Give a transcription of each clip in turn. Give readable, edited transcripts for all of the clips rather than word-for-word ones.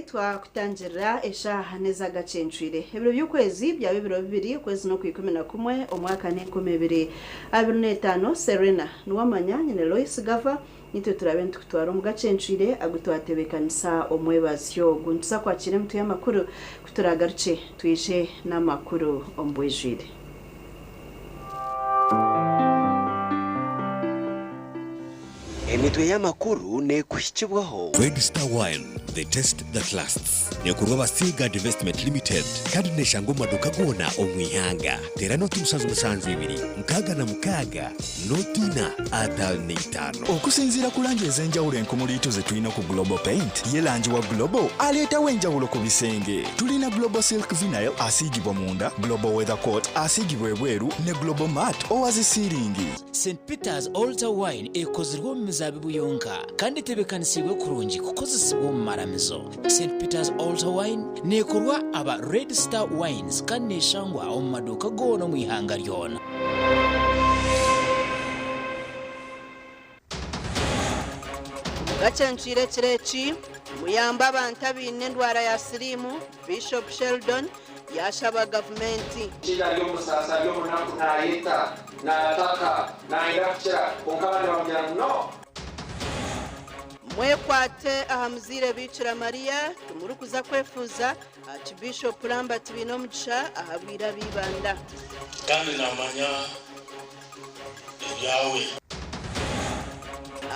Twakutangira eshaha neza Agacencwire ebiro by'ukwezi bya 2022 ukwezi no ku 11 omwaka ni 2025 Serena Nuwamanya nyine Lois Gava nitwe turabente kutwara mu Gacencwire agutwatebekanisa omwebasyo guntusa kwakire mtu y'amakuru kuturagaruce twishe n'amakuru ombwejwire. Emitwe y'amakuru ne kushikibwaho Red Star Wine, the taste that lasts. Nekurwa Basiga Investment Limited kandi neshango maduka gona omwihanga. Tera noti musanzu ibiri mukaga na mukaga notina atalneitano. Okusinzira kulanje ezenjawulo enkumulito ze tulina ku Global Paint yelanji wa Global aleta wenjawulo ku bisenge. Tulina Global Silk Vinyl asigibwa munda, Global Weather Coat asigibwa ebweru ne Global Matte owazisiringi. St. Peter's Altar Wine ekozirwa mizabibu yonka kandi tebekanisiwe kurungi kukozesebwa mu maramizo. St. Peter's Altar Wine nekorwa aba Red Star Wines kandi neshangwa mu maduka gono mu ihanga lyona. Gacencwire kireki muyamba abantu abine ndwara ya sirimu Bishop Sheldon yashaba gavumenti shida lyo musasa lyo munaku nayita nataka nairafya onkabana bamya no mwekwate ahamuzire Bikira Maria tumurukuza kwefuza ati Bishop Lambert binomugisha ahabwira bibanda kandi namanya ibyawe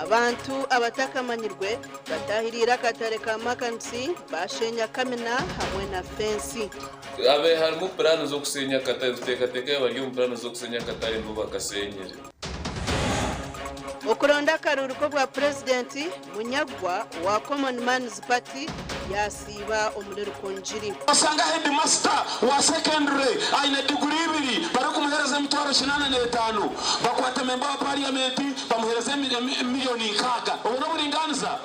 abantu abatakamanyirwe batahirira katare ka makansi bashenya kamena hamwe na fensi abe harimo plano zo kusenya katare tutekateka bari mu plano zo kusenya katare ngo bakasenyere okuronda karuruko bwa president Munyagwa wa Common Man's Party yasiba omulero konjiri asanga headmaster wa secondary aina degree 2 bari kumuhereza mitwaro 85 bakwata member wa parliament bamuhereza milioni kaga ubona buringaniza.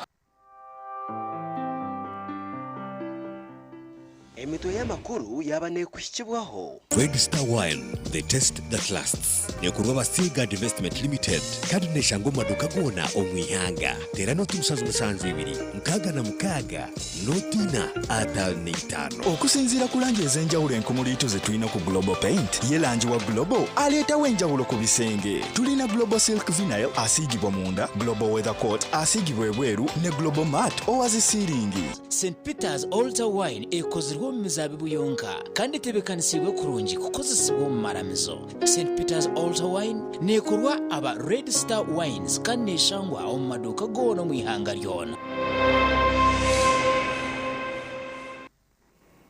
Emitwe y'amakuru yabane kushikibwaho Red Star Wine, the taste that lasts. Nekurwa Basiga Investment Limited kandi neshango maduka gona omwihanga. Tera noti musanzu ibiri mukaga na mukaga notina atalneitano. Okusinzira kulanje ezenjawulo enkumulito ze tulina ku Global Paint yelanji wa Global aleta wenjawulo ku bisenge. Tulina Global Silk Vinyl asigibwa munda, Global Weather Coat asigibwa ebweru ne Global Matte owazisiringi. St. Peter's Altar Wine ekozirwa mu mizabibu yonka kandi tebekanisiwe kurungi kukozesebwa mu maramizo. St. Peter's Altar Wine nekorwa aba Red Star Wines kandi neshangwa mu maduka gono mu ihanga lyona.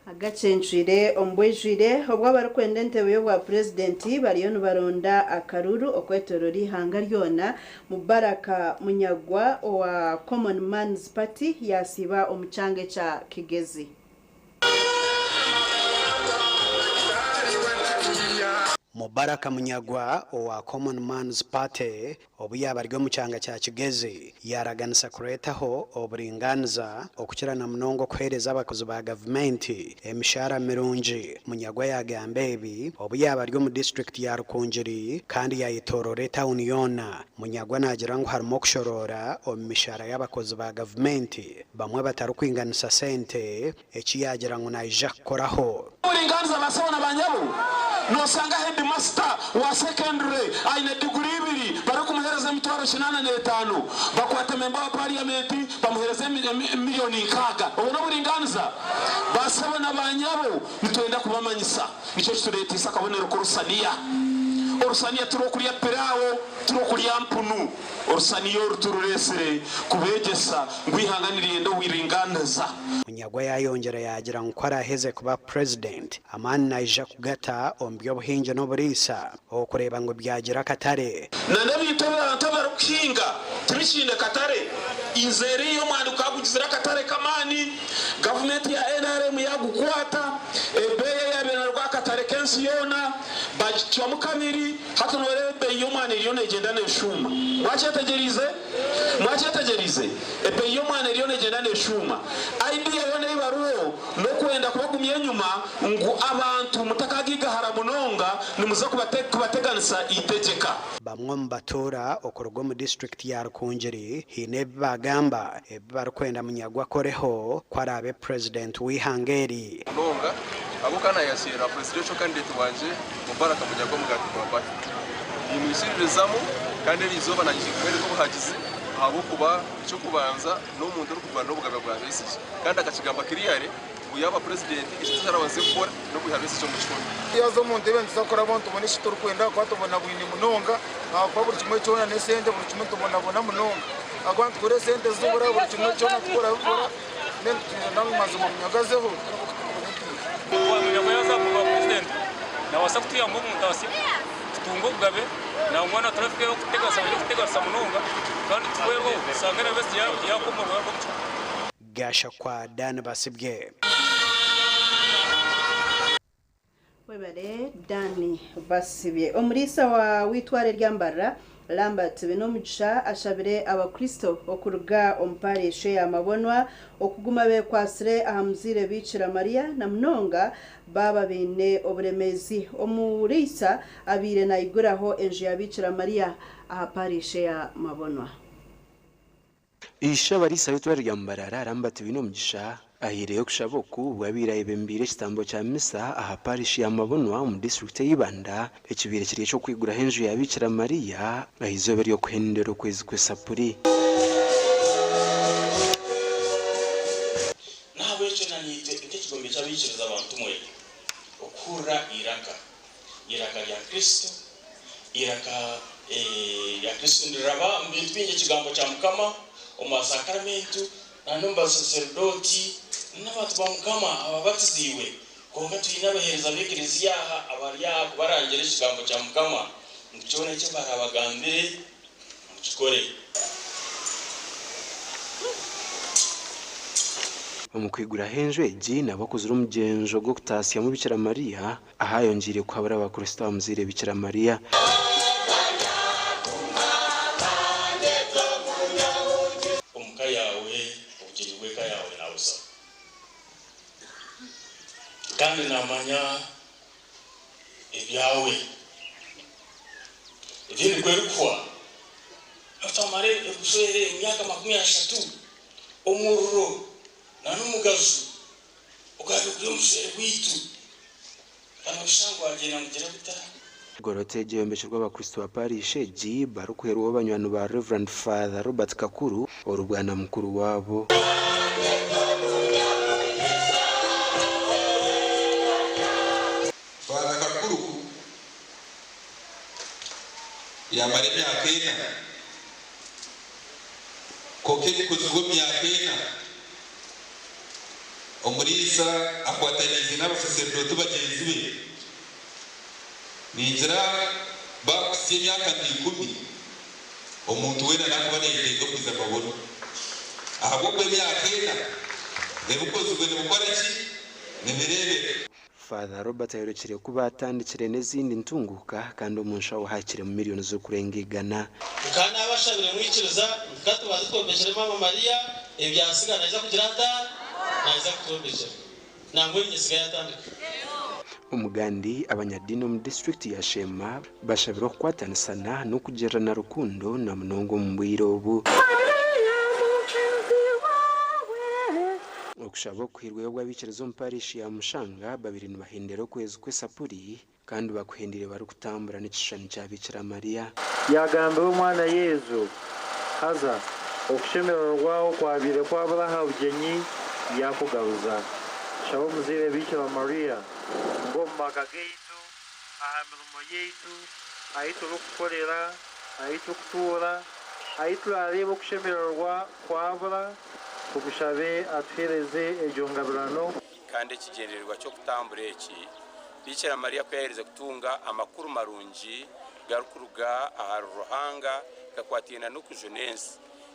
Agacencwire ombwejwire obwa barikwenda entebe yo bwa president bariyo nibaronda akaruru okwetorori ihanga lyona Mubaraka Munyagwa wa Common Man's Party yasiba omuchange cha Kigezi. Mubaraka Munyagwa wa Common Man's Party obuyabaryo mucanga cya Kigezi yaraganisa kuretaho oburinganiza okukirana munongo kwereza abakozi ba government emishara mirungi. Munyagwa yagambe ebi obuyabaryo mu district ya Rukonjeri kandi yayitorore town yona. Munyagwa nagira ngo harimo kushorora omishara y'abakozi ba government bamwe batarukwinganisa sente ekiyagira ngo naija koraho Buringaniza basona banyabu nosanga headmaster wa secondary aina degree 2 bari kumuhereza mitwaro 85 bakwata memba wa parliament bamuhereze miliyoni nkaga ubona buringaniza basaba nabanyabo nitwenda kubamanyisa nicyo student isakabonero ko Rusania turokulia perawo turokulia mpunu Rusaniyo rutururesere kubegesa ngwihanganiriye ndo wiringaniza Munyagwa yayongera yagira ngo araheze kuba president amani naija kugata ombyo buhinje no burisa okureba ngo byagira katare nande bitora ntabara kuhinga tibishinde katare inzeri yo mwandu kagugizira katare kamani government ya NRM yagukwata ebeye yabena rwa katare kensi yona bajitwa mukabiri hata norebe yo mwana iriyo negenda neshuma mwachetegerize ebe yo mwana iriyo negenda neshuma idea yone ibaruo no kwenda kubagumye nyuma ngo abantu mutakagiga haramunonga nimuza kubateganisa itegeka bamwe mbatora okorwa mu district ya Rukungiri hine bagamba barikwenda Munyagwa koreho kwarabe president wihangeri nonga abo kana yasira presidential candidate wanje Mubaraka Munyagwa mugati kwa bati imishirizamo kandi rizoba nagikwere ko buhagize abo kuba cyo kubanza no muntu uri kuvana n'ubugabe bwa besije kandi akakigamba kiriyare uyaba president ishitarabanze gukora no kuhabese cyo muchikoni yazo muntu benza akora abantu bonisha turi kwenda kwa tubona bwini munonga kwa buri kimwe cyona nesende buri kimwe tubona bona munonga agwantu kure sente zubura buri kimwe cyona tukora bukora nene tunanga mazumu Munyagazeho kwa Munyagoyaza mu president na wasakutiya mu mutasi tungo gabe na umwana traffic yo kutega samunonga kandi twego sangana best ya kumurwa gasha kwa Dan Basibye webare Dani Basibye omurisa wa witware ryambara Lambert Benomugisha ashabire abakristo okuruga omparishe yamabonwa okuguma be kwasire ahamzire bicira Maria na mnonga baba bine oburemezi omurisa abire na iguraho enje ya bicira Maria ahaparishe ya mabonwa isha barisa witware ryambara Lambert Benomugisha ahiriye kushaboku bwabiraye bembire kitambo cha misa aha parish ya mabonwa mu district y'Ibanda ekibire kiriye cyo kwigura henju ya Bikira Maria ahizobe ryo kuhendero kwezi kwesapuri nawe cyo nanite ikigombe cy'abikiriza abantu mwe okura iraka ya Kristo iraka ya Kristo ndiraba mbintu binge kigambo cya Mukama omasakramentu nanumba sacerdoti n'abantu bamukama ababatiziwe konga tuyina bahereza bekerezi yaha abariya kubarangira ikigambo cya Mukama mukibona cyo barabagambire mukikore bamukwigura henju eji nabakoze umugenzo go kutasiya mu Bikira Maria ahayongire kwabara abakristo bamuzire Bikira Maria kandi namanya ibyawe ibindi kwerukwa atamare ebusere imyaka 30 omururo nanumugazu ugaje kumusere kwitu kana ushango agena mugira buta gorote igihembesho rw'abakristo ba parishe ji barukuheruwa banywano ba Reverend Father Robert Kakuru orubwana mukuru wabo yamare myaka ina kokeni kuzugwa myaka ina omurisa akwatanize n'abasaserdoti bagenzi be ninzira bakusiye myaka 10 omuntu wena nakuba neyitego kuza mabona ahubwo kwe myaka ina ebukozwe n'ubukora ki nibirebere Father Robert aherekere kuba atandikire n'izindi ntunguka kandi umunsha wahakire mu miliyoni zo kurengigana kana abashabire mwikiriza katubaze twombekere Mama Maria ebyasigana iza kugira ata naiza kutombekera nangwe nyisigaye atandika umugandi abanyadini mu district ya Shema bashabira kwatanisana no kugerana rukundo na mnongo mu bwirobu okushabo kwirwe y'abikirizo mparishi ya Mushanga babiri nibahendero kwezi kwesapuri kandi bakuhindire bari kutambura n'ikishani cya Bikira Mariya yagambiwe umwana Yezu haza okushemererwaho kwabire kw'aburaha bugenyi yakugaruza shabo muzire Bikira Mariya ngo mu maka gaitu aha mirimo yaitu ahitu okukorera ahitu okutuura ahitu areba okushemererwa kwabura tukushabe atuhereze egyo ngabirano kandi ikigendererwa cyo kutambura eki Bikira Mariya kuyaheriza kutunga amakuru marungi garukuruga aha ruhanga gakwatina no kujonensi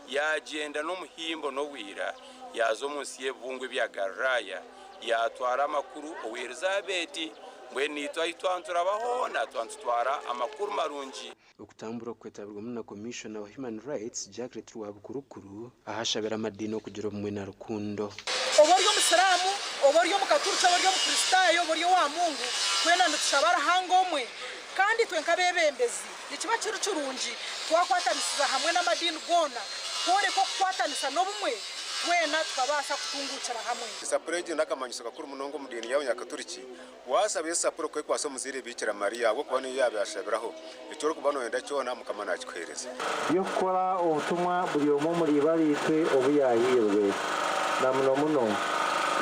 yagenda no muhimbo no wira yazo munsi y'ebungwe bya Galilaya yatwara amakuru owerizabeti mbweni twayitwantura bahona twantwara amakuru marungi okutambura kwetabirwa na Commissioner wa Human Rights Jacques Rwabukurukuru ahashabira amadini okugira omwe na rukundo oboryo musiramu oboryo mukaturutse oboryo mukristayo oboryo wa Mungu kwena ndutushabara hangomwe kandi twenkabebembezi nikiba kirucurungi twakwatanisiza hamwe n'amadini gona kore ko kwatanisa n'obumwe wena tukabasha kutungukira hamwe sapurege nakamanyisa kakuru munongo mudini yawo nyakaturiki wasabiye sapuro kwe kwaso muzire Bikira Mariya abo kubona yabashabiraho icyo kubano yenda cyona mukamana kikwereza yo gukora ubutumwa buri omo muri baritwe obuyahirwe na muno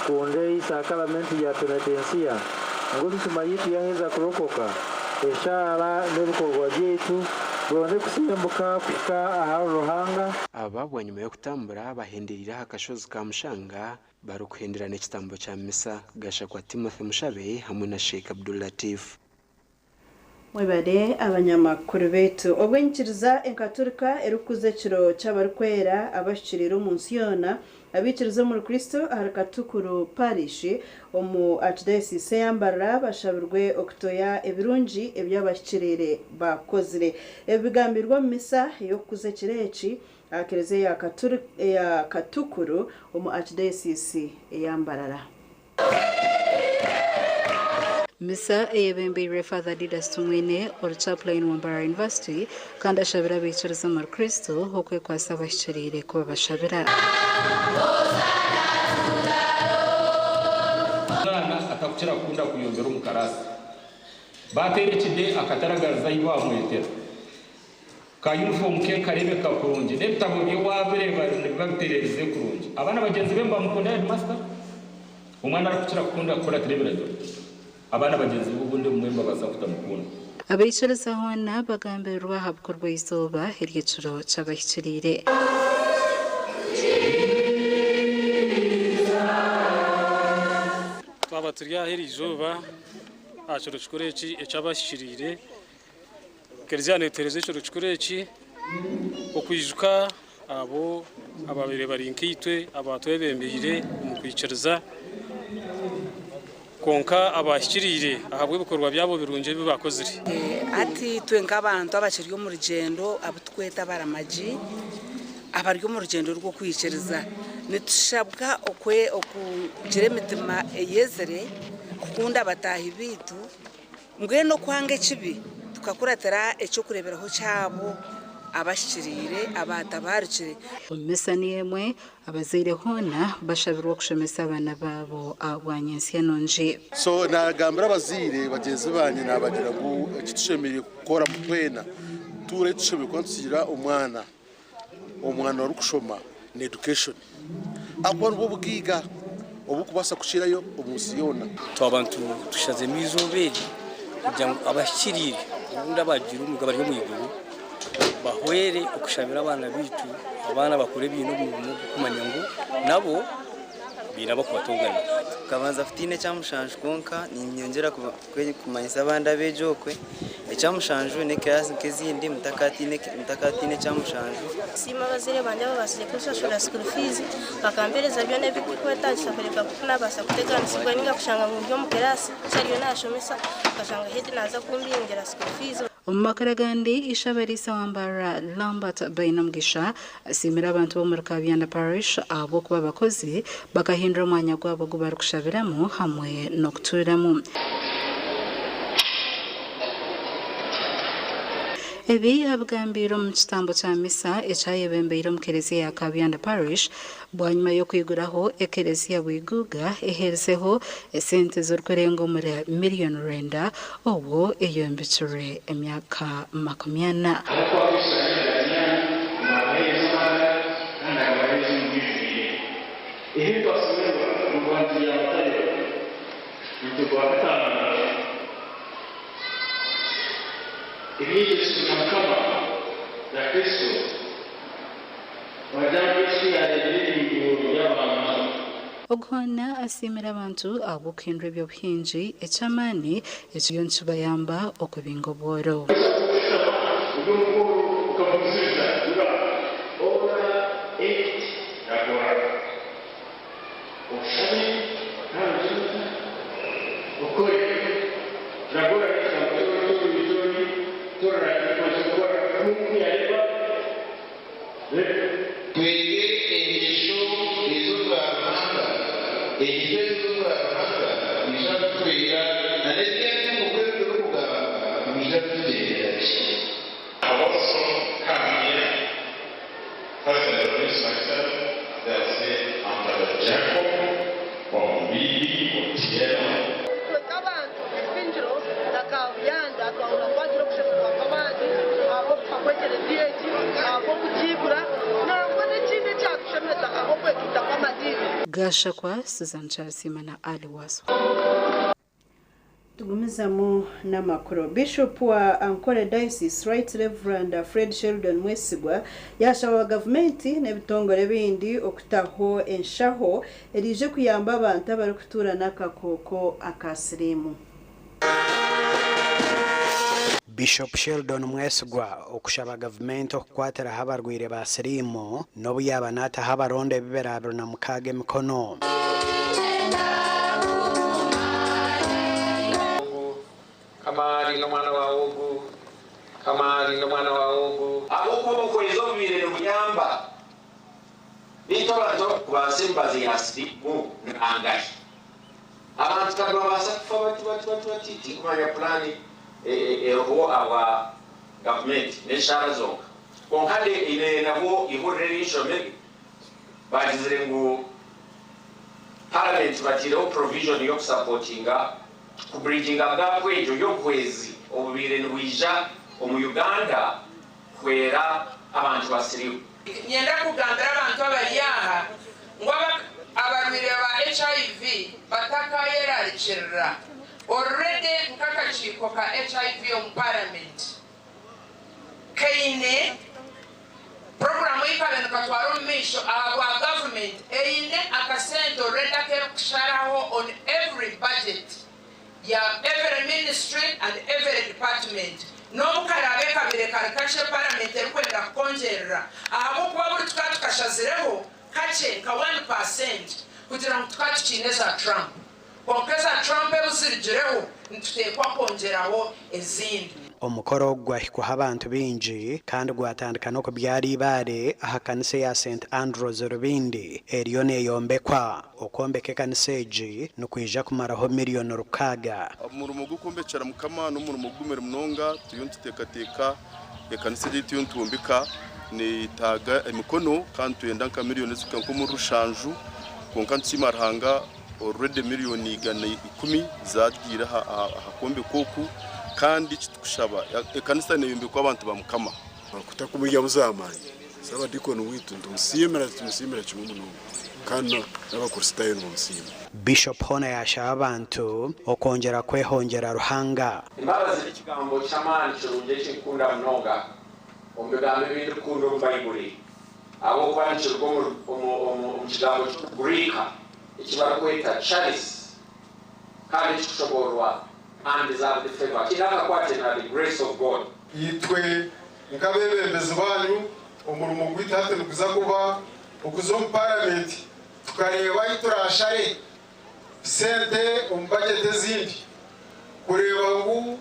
kunde isakaramenti ya penetensia ngo bituma yitu yaheza kurokoka eshara n'ebikorwa byetu bonde kusimbuka kwika aha ruhanga ababwa nyuma yo kutambura bahenderira akashozi ka Mushanga barukuhenderana ikitambo cya misa gasha kwa Timothy Mushabe hamwe na Sheikh Abdul Latif mwebade abanyamakuru betu obwenyikiriza enkaturika erukuze kiro cy'abarkwera abashirira umunsi yona abikiriza muri Kristo harakatukuru parish omu archdiocese yambara bashabirwe okutoya ebirungi ebyabashirire bakozire ebigambirwa mu misa yo kuze kireki akereze ya katukuru omu archdiocese yambarara Misa eyebembere Father Didas Tumwine or chaplain Wambara University kandi ashabira biciriza muri Kristo hokwe kwasa bashirire ko bashabira Nana akakukira kunda kuyongera umukarasi baterekide akataragaza ibamwetera ka uniform ke karebe kakurungi nebitabo byo wabere babitereze kurungi abana bagenzi be mbamukunda headmaster umwana arakukira kunda gukora televiziyo abana bagenzi b'ubundi umwemba bazakutamukunda abiciriza hona bagambirwa habkorwa izuba hirigiciro cy'abahikirire twaba turya heri izuba aciro chukureki echabashirire kerizane tereze cyo chukureki okwijuka abo ababire barinkitwe abatwebembire mu kwiciriza konka abashirire ahabwe bikorwa byabo birunje bibakozire ati twenka abantu abashiryo mu rugendo abutweta baramaji abaryo mu rugendo rwo kwiciriza nitushabwa okwe okugire mitima eyezere kukunda batahi bitu mbweno kwange kibi tukakuratera ecyo kureberaho cyabo abashirire abatabarukire misa niemwe abazire hona bashabirwa kushemesa abana babo abwanyensiya nonje so nagambira abazire bageze banye nabagira ngo kitushemire gukora mutwena ture tushemire kwantsira umwana wari kushoma ni education akwa nbo bugiga obukubasa kushirayo umusiyona twabantu tushaze mizoberi kugira abashirire ubundi abagira umugabo ari mu yiguru bahwere ukushabira abana bitu abana bakore ibintu kumanya ngo nabo binabo kubatungana kabanza futine cyamushanje konka ni imyongera kumanyisa abandi abejokwe ecyamushanje ne class kezindi mutakatine cyamushanje sima bazire banje babasiye kushashura school fees bakambereza byo nebikwetangisha kureka kufuna basa kuteganisibwa ninga kushanga mu byo mu class cyariyo nashomesa kashanga hedi naza kumbingera school fees Makaragandi ishabarisa Wambara Lambert Bainamgisha asimira abantu bo muri Kabyanda Parish abo kuba bakozi bakahindura umwanya gwabo gubar kushabiramo hamwe no kuturamo ebi abagambira mu kitambo kya misa ekyayebembeire mu kereziya ya Kabyanda Parish bwanyuma yo kwiguraho ekereziya bwiguga eherezeho esente z'orukurenga muri miliyoni 9 obwo eyombekire emyaka 40. Ogwana asimira abantu abokuhindura ebyobuhingi ekyamaani ekiyo nikibayamba okubinga obworo. Gasha kwa Susan Charasima na Ali Waso. Tugumizamu n'amakuru. Bishop wa Ankole Diocese Right Reverend Fred Sheldon Mwesigwa yashawa gavumenti n'ebitongole bindi okutaho enshaho erije kuyamba abantu abari kutura n'akakoko akasirimu. Bishop Sheldon Mwesigwa okushaba gavumenti okukwatira abarwaire ba sirimu n'obuyaba n'ataha abaronda ebibera 26 emikono. Kamari n'omwana wa ogu, kamari n'omwana wa ogu. Abokuba okweza obubire obuyamba bintu abantu kubasimbazi yasimu n'angaye. Abantu kababasa kufa bati kumanya plani eroho awa government n'eshara zonka. Konkade ine nabo ihurire ishomeri bagizire ngo parliament batireho provision yo supportinga kubridginga bwakwejo yo kwezi obubire n'ubija mu Uganda kwera abantu basirimu. Nyenda kugambira abantu abaliyaha ngo abarwire ba HIV batakayerarikirira already nkakachiko ka HIV on parliament kaine program ikabena katwaro misho aba government eine akasento already kusharaho on every budget ya every ministry and every department no mukarabe kabire karakache parliament erikwenda kongerera abo kuba buri tukashaziraho kache ka 1% kugira ngo tukachikineza Trump Kongeza Trump ebusirijireho ntutekwa kongeraho ezindi. Omukoro gwahikwaho abantu bingi kandi gwatandika no kubyari ibare aha kanisa ya St Andrews Rubindi eriyo neyombekwa okombeka kanisa egi nukwija kumaraho miliyoni 6. Umurumo gukombekera mukama n'umurumo gumera munonga tuyontutekateka ekanisa egi ntumbika ne taga emikono kandi tuyenda nka miliyoni zukanko mu rushanju konka ntsimarhanga already miliyoni 10 zagira hakombe koku kandi kitukushaba ekanisa nebimbe kwa abantu bamukama kutakumujya muzamanye saba dikono witu tumusimira kimwe muno kandi n'abakristayeni mumusima. Bishop Hona yasha abantu okongera kwehongera ruhanga imbabazi n'ikigambo cy'amani kirunge cy'ikunda mnoga ombegambe bintu kundo mu Bible abo kwanchirwa mu kigambo cy'Ugirika ikibara kweta chalice kandi kikushogorwa and deserve the favor kinaka kwate na the grace of God. Yitwe nkabebembezi banyu umurumo gwitate nukuza kuba ukuzo mu parliament tukareba iturashare sente umbagete zindi kureba ngo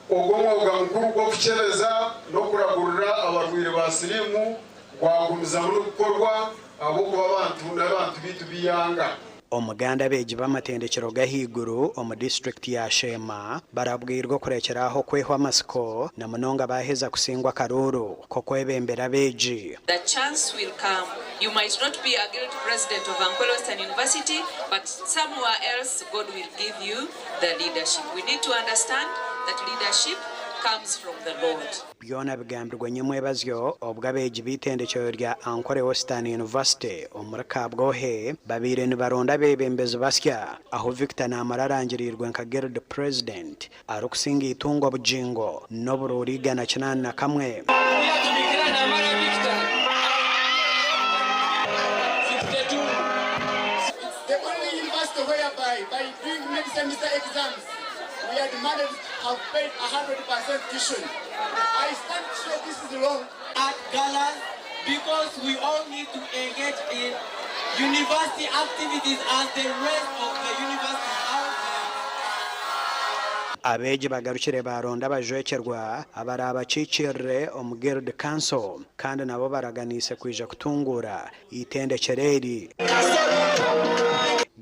ogomwoga mukuru gwo kucebeza no kuragurira abarwire basirimu gwagumiza muri gukorwa abo kuba abantu n'abantu bitu biyanga. omuganda beji b'amatendekero gahiguru omu district ya Shema barabwirwa kurekeraho kwehwa amasiko na munonga baheza kusingwa karuru ko kwebembera beji. The chance will come. You might not be a guild president of Angola Western University, but somewhere else God will give you the leadership. We need to understand that leadership comes from the Lord. Byona bigambirwa nyemwebazyo obwabeji bitendekero rya Angola Western University omuraka bwohe babire ni baronda bebembezi basya aho Victor namararangirirwe nka guild president arukusinga itungo bujingo n'obururiga na kinana na kamwe. The only university whereby by doing medicine exams we are demanded have paid 100% tuition. I stand sure this is wrong at Gala because we all need to engage in university activities as the rest of the universities out there. Abeji bagarukire baronda bajwekerwa abaraba cicirre omu guild council kandi nabo baraganise kwija kutungura itendekereri.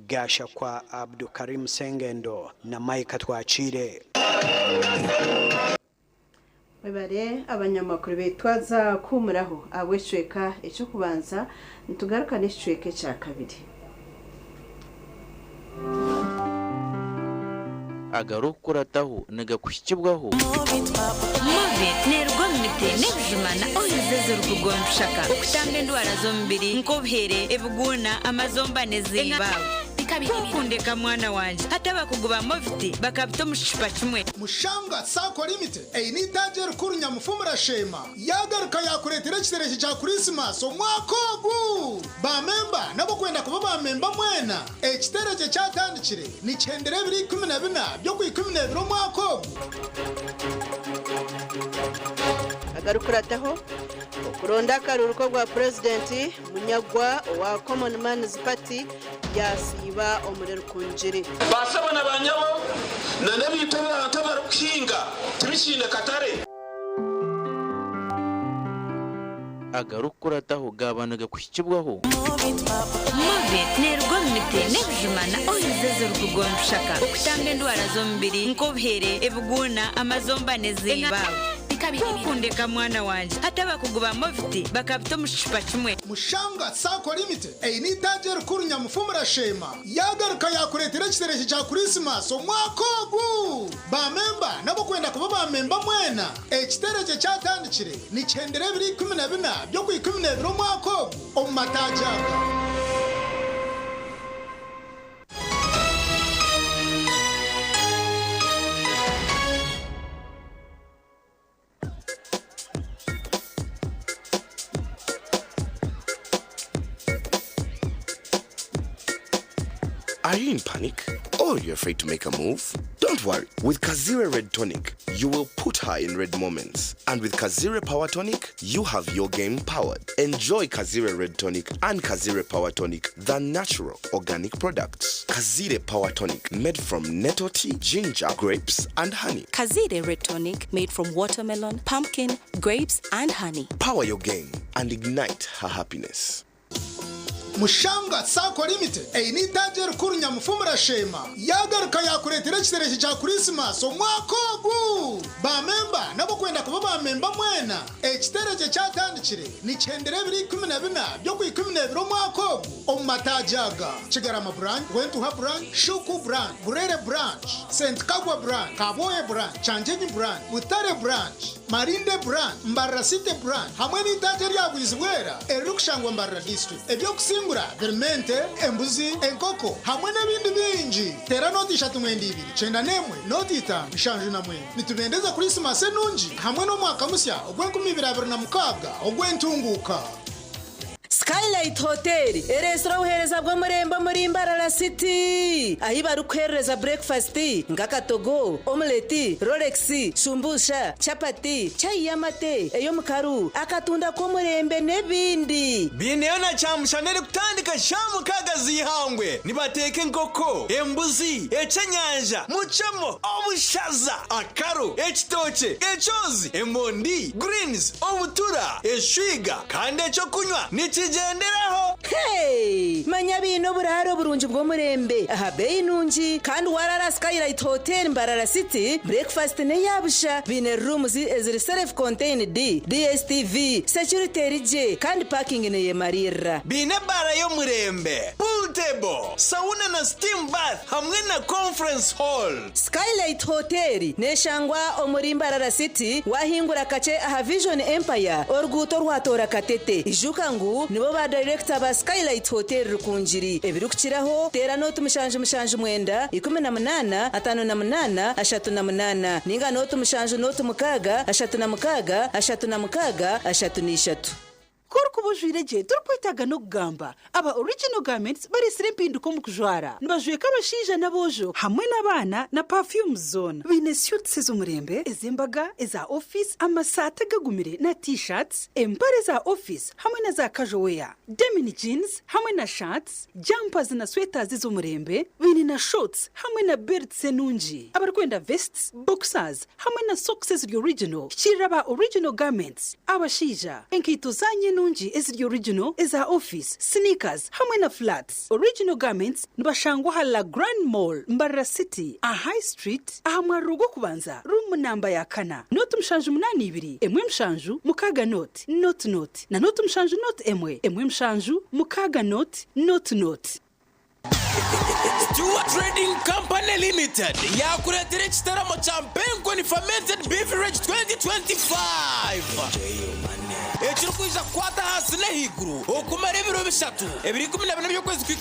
Gasha kwa Abdukarim Sengendo na Mike Twachire. Webare abanyamakuru bitwaza kumuraho abwecweka icyo kubanza nitugaruka n'icweke cya kabiri. Agarukurataho nagakushikibwaho Movit nerwa mite nebjumana oyizezo rukugonshaka okutambe ndwara zombiri nkobhere ebuguna amazomba nezibawe kukundeka mwana wanje hata bakuguba Movit bakabito mushipa kimwe mushanga sako limited ni daje rukuru nyamufumura Shema yagaruka yakuretera kisereje cya Christmas omwakogu ba member nabo kwenda kuba ba member mwena ekitereje cyatandikire ni 914 byo ku 12 omwakogu agarukurataho okuronda akaruruko rwa president munyagwa wa Common Man's Party yasiba omurero kunjiri basabana banyabo na nabitobera tabarukinga tibishinda katare agarukurataho gabanaga kushikibwaho Movit nerwa mite nebjumana oyizezo rukugonshaka okutambe ndwara zombiri nkobhere ebuguna amazomba nezibawe kukundeka mwana wanje hata bakuguba Movit bakabito mushipa kimwe mushanga sako limited ni daje rukuru nyamufumura Shema yagaruka yakuretera kisereje cya Christmas omwakogu ba member nabo kwenda kuba ba member mwena ekitereje cyatandikire ni 914 byo ku 12 omwakogu omumatajaga. Are you in panic? Or are you afraid to make a move? Don't worry. With Kazire Red Tonic, you will put her in red moments. And with Kazire Power Tonic, you have your game powered. Enjoy Kazire Red Tonic and Kazire Power Tonic, the natural organic products. Kazire Power Tonic, made from nettle tea, ginger, grapes, and honey. Kazire Red Tonic, made from watermelon, pumpkin, grapes, and honey. Power your game and ignite her happiness. mushanga sako limited ni daje rukuru nyamufumura Shema yagaruka yakuretera kisereje cya Christmas omwakogu ba member nabo kwenda kuba ba member mwena ekitereje cyatandikire ni 914 byo ku 12 omwakogu omumatajaga Kigarama branch, Wentuha branch, Shuku branch, Burere branch, St Kagwa branch, Kaboye branch, Chanjenyi branch, Butare branch, Marinde branch, Mbarra City branch hamwe ni daje ryagwizibwera erukushangwa Mbarra district ebyo kusimbura vermente embuzi enkoko hamwe n'ebindi bingi tera noti 3 chenda nemwe noti 5 shanje namwe nitubendeza Christmas enungi hamwe no mwaka musya ogwe2026 ogwentunguka. Skylight Hotel, restaurant uhereza bwo murembo muri Mbarara City. Ahi barukhereza breakfast, ngakatogo, omelette, Rolex, shumbusha, chapati, chai yamate, eyo mukaru, akatunda ko murembe nebindi. Bineona chamushanere kutandika shamu kagazi hangwe. Nibateke nkoko, embuzi, ecanyanja, muchamo, obushaza, akaru, ekitoche, echozi, emondi, greens, obutura, eshwiga, kande cyo kunywa. Nichigenderaho Hey, manya bino buraro burungi bw'omurembe aha bei nungi kandi warara Skylight Hotel Mbarara City breakfast ne yabusha bine rooms eziri self contained DSTV security rije kandi parking ne yemarira bine bara yo murembe pool table sauna na steam bath hamwe na conference hall. Skylight Hotel neshangwa omuri Mbarara City wahingura kace aha Vision Empire orguto rwatora katete ijuka ngu nibo ba director ba Skylight Hotel rukunjiri ebirukiraho tera note mushanje mwenda 18 58 38 ninga note mushanje note mukaga 36 Korko bujwireje turkwitaga no kugamba aba original garments bari sirempinduko mu kujwara nibajwe kabashija nabojo hamwe nabana na perfume zone bine suits z'umurembe ezimbaga eza office amasata gagumire na t-shirts empare za office hamwe na za casual wear denim jeans hamwe na shirts jumpers na sweaters z'umurembe bine na shorts hamwe na belts enungi abarkwenda vests boxers hamwe na socks original kiraba original garments abashija enkito zanye nungi is original is our office sneakers hamwe na flats original garments nibashangwa hala Grand Mall Mbarara City a High Street ahamwa rugo kubanza room namba ya kana note mshanju 82 emwe mshanju mukaga note na note mshanju note emwe mshanju mukaga note Stuart Trading Company Limited yakuretera igitaramo cha Mpengo ni fermented beverage 2025 ekirukwiza kwata hasi na higuru okumara ibiro bishatu 2012 by'ukwezi kwa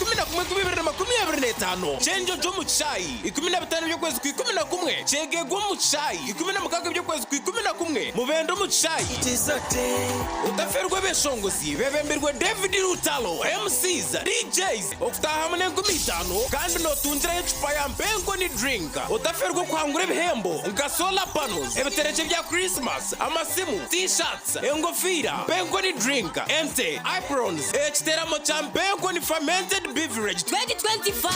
11 chenjo jo mu cyayi 15 by'ukwezi kwa 11 chegego mu cyayi 16 by'ukwezi kwa 11 mubendo mu cyayi tizate utaferwe beshongozi bebemberwe David Rutalo MCs DJs okutaha mune 15 kandi notunjira icupa ya Mpengo ni drink utaferwe kwangura ibihembo nka solar panels ebitereche bya Christmas amasimu t-shirts engofira Mpengo ni drink ente aprons ekiteramo cha Mpengo ni fermented beverage 2025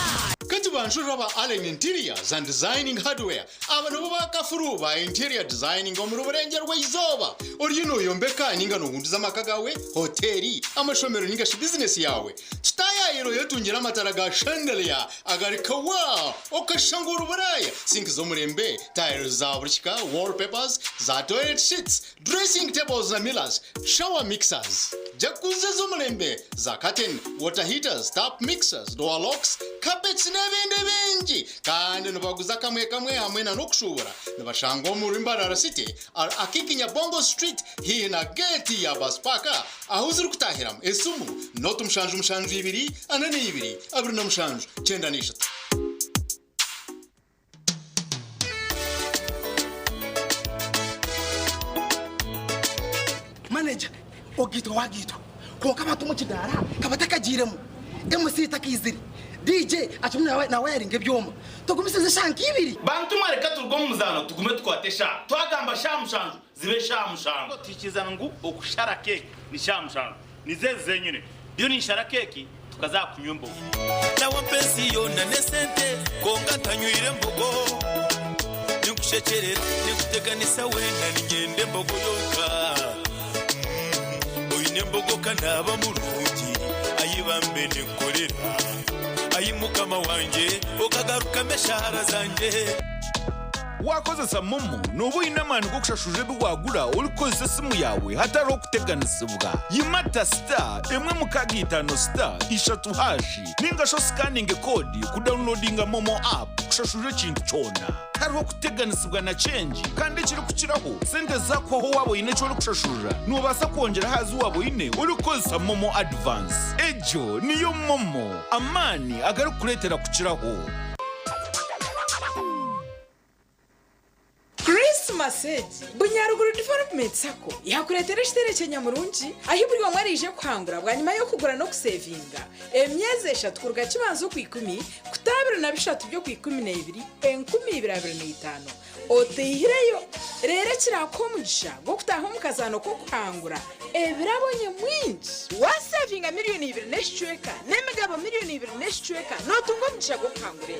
kati banjura ba Allen Interiors and Designing Hardware abantu bo bakafuru ba interior designing omuri burengero rw'izoba orino yombeka ninga nungundiza makagawe hoteli amashomero ninga business yawe kitaya yero yotungira amatara ga chandelier agarikawa okashangura buraya sink zo murembe tiles za burishika wallpapers za toilet sheets dressing tables na millers shower mixers jacuzzi zo murembe za curtain water heaters tap mixers door locks carpets n'ebindi bingi kandi nibaguza kamwe hamwe na nokushubura nibashanga muri Mbarara City akikinya Bongo Street hina gate ya Baspaka aho ziri kutahiramo esumu note mushanju 2 anani 2 abiri na mushanju 9 manager ogito wagito ko kama tumukidara kabatakagiremo MC takiziri DJ atumwe na wiring ebyoma tugumisize shanki 2 bantu mareka turgo muzano tugume twatesha twagamba shamushanju zibe shamushanju tikizana ngu okushara cake ni shamushanju nizeze nyine byo ni shara cake tukazakunywa mbogo nawo pesi yona nesente konga tanyuire mbogo nikushekerera nikuteganisa wena ningende mbogo yonka oyine mbogo kanaba mulungi ayibambe nekorera ayimukama wanje okagaruka meshara zanje wakozesa momo nobu inamani gokushashuje bwagura ulikozesa simu yawe hatari okuteganisibwa yimata star emwe mukagitano star 3 hashi ningasho scanning code kudownloadinga momo app kushashuje kintu chona hariho kuteganisibwa na change kandi kiri kukiraho sente zako ho wabo ine cyo kushashura nubasa kongera hazi wabo ine ulikozesa momo advance ejo niyo momo amani agari kuretera kukiraho Christmas bunyaruguru development sako yakuretera ishitereke nyamurungi ahiburi wa mwarije kwangura bwa nyuma yo kugura no kusevinga emyeze 3 kuruga kibanzo ku 10 kutabira na bishatu byo ku 12 2025 otehireyo rero kirakomugisha go kutaho mukazano ko kwangura ebirabonye mwinji wasevinga miliyoni 2 neshweka nemigabo miliyoni 2 neshweka notungo mugisha go kwangura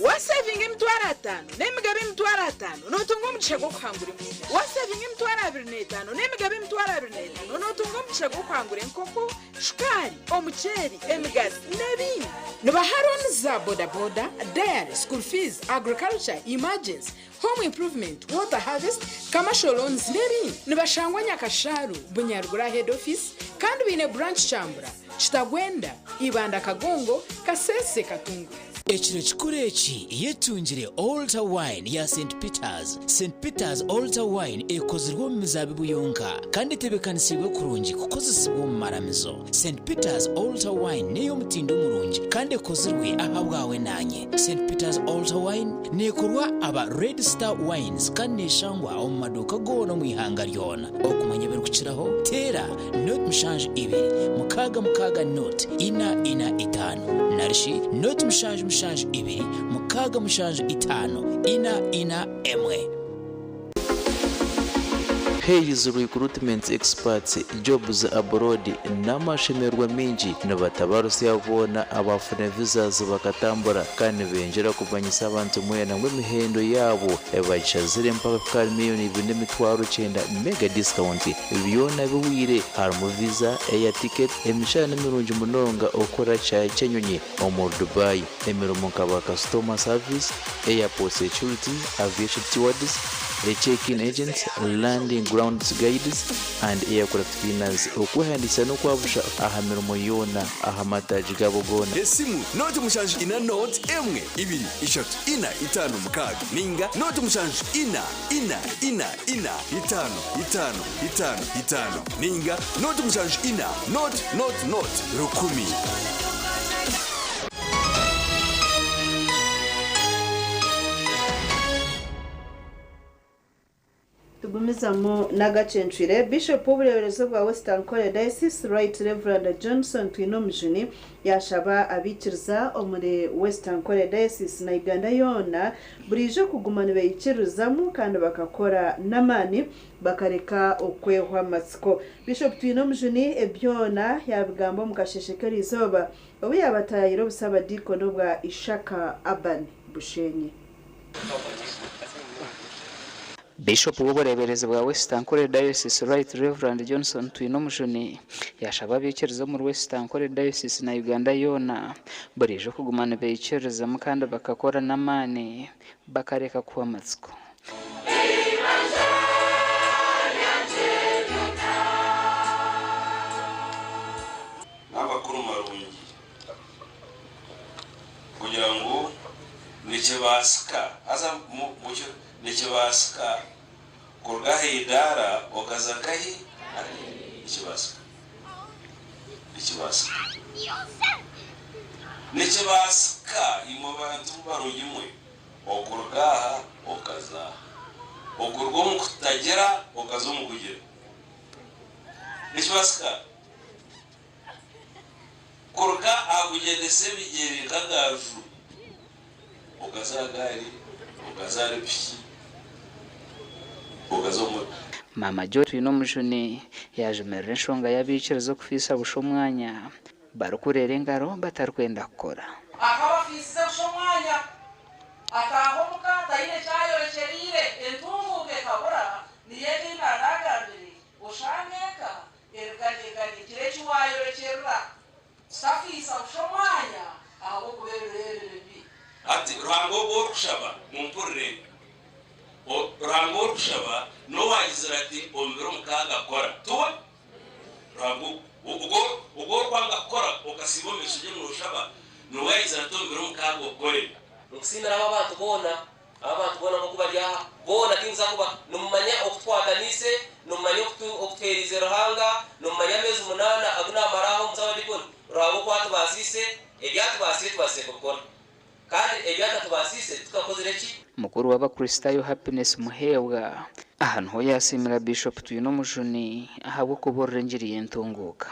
wasevinga mitwara 5 nemigabo mitwara 5 notungo mugisha go kwangura kwangura wasabinga imitwaro 25 n'emigabe imitwaro 25 notunga omugisha gw'okwangura enkoko shukari omuceeri emigazi n'ebindi nibaharoni za bodaboda diary school fees agriculture emergency home improvement water harvest commercial loans n'ebindi nibashangwa nyakasharu bunyarugura head office kandi bine branch chambura Kitagwenda Ibanda Kagongo Kasese Katungu. Ekiro kikuru eki yetungire Altar Wine ya St. Peters. St. Peters Altar Wine ekozirwe mu mizabibu yonka kandi tebekanisibwe kurungi kukozesebwa mu maramizo. St. Peters Altar Wine neyo mutindo murungi kandi ekozirwe ahabwawe nanye. St. Peters Altar Wine nekorwa aba Red Star Wines kandi neshangwa mu maduka gona mu ihanga ryona. Okumanya berukiraho tera note mushange 2 mukaga note ina 5 narishi note mushange 2 mukaga mushange 5 ina emwe. Hayes recruitment experts jobs abroad n'amashemerwa mingi n'abatabarusi yabona abafuna visas bakatambura kandi benjera kubanyisa abantu mwena mw'imihendo yabo ebachazire mpaka miliyoni 2.9 mega discount byona biwire harimo visa air ticket emishana mirungi munonga okora cyenyonyi omu Dubai emiromo nkaba customer service airport security aviation stewards the check-in agents, landing grounds guides, and aircraft cleaners. Okuhandisa no kwabusha ahamiromo yona ahamataji gabogona. Esimu note mushanji ina note emwe 2 3 4 5 mukaga ninga note mushanji ina 5 ninga note mushanji ina note rukumi. Tugumizamo n'Agacencwire Bishop w'ubuyobozi bwa Western Korea Diocese Right Reverend Johnson Twinomjini yashaba abikiriza omuri Western Korea Diocese na Uganda yona burijo kugumana beyikirizamo kandi bakakora namani bakareka okwehwa matsiko. Bishop Twinomjini ebyona yabigamba mu kasheshekeri izoba obu yabatayiro busaba dikono bwa Ishaka Aban Bushenye. Bishop w'ubureberezi bwa Western Korea Diocese Right Reverend Johnson Twinomjini yashaba abikiriza muri Western Korea Diocese na Uganda yona burijo kugumana beyikirizamo kandi bakakora namani bakareka kuba matsiko. Abakuru marungi kugira ngo nikibasika aza mucyo nikibasika kurgahe idara okazakahi nikibasika imo bantu barungi mwe okurgaha okaza okurgo mukutagera okazo mukugira nikibasika kurga agugendese bigere kagaju okazagari okazari piki okazo Mama Jo Twinomjini yajemerera enshonga y'abikiriza kufisa bushomwanya barukurera engaro batarkwenda kukora akabafisa bushomwanya akahomuka tayine cyayorekerire entunguke kabura niyedinga nagambiri ushangeka eriganye kirechi wayorekerera stafisa bushomwanya aho kubererere bi ati rango borushaba mumpurire rango borushaba no wayizira ati ombero mukaga kora tuwe rango ugo kwanga kora okasibo mesuje murushaba no wayizira to ombero mukaga okore ukusimira abantu bona mukubalya bona kinza kuba numanya okutwatanise numanya okuterizera hanga numanya mezi 8 aguna maraho muzabadi kon rango kwatu basise ebyatu basise twaseko gukora kandi ebyatu tubasise tukakozere ki mukuru w'abakristayo Happiness Muhebwa ahantu ho yasimira Bishop Twinomjini ahabo kuborera ngiriye entunguka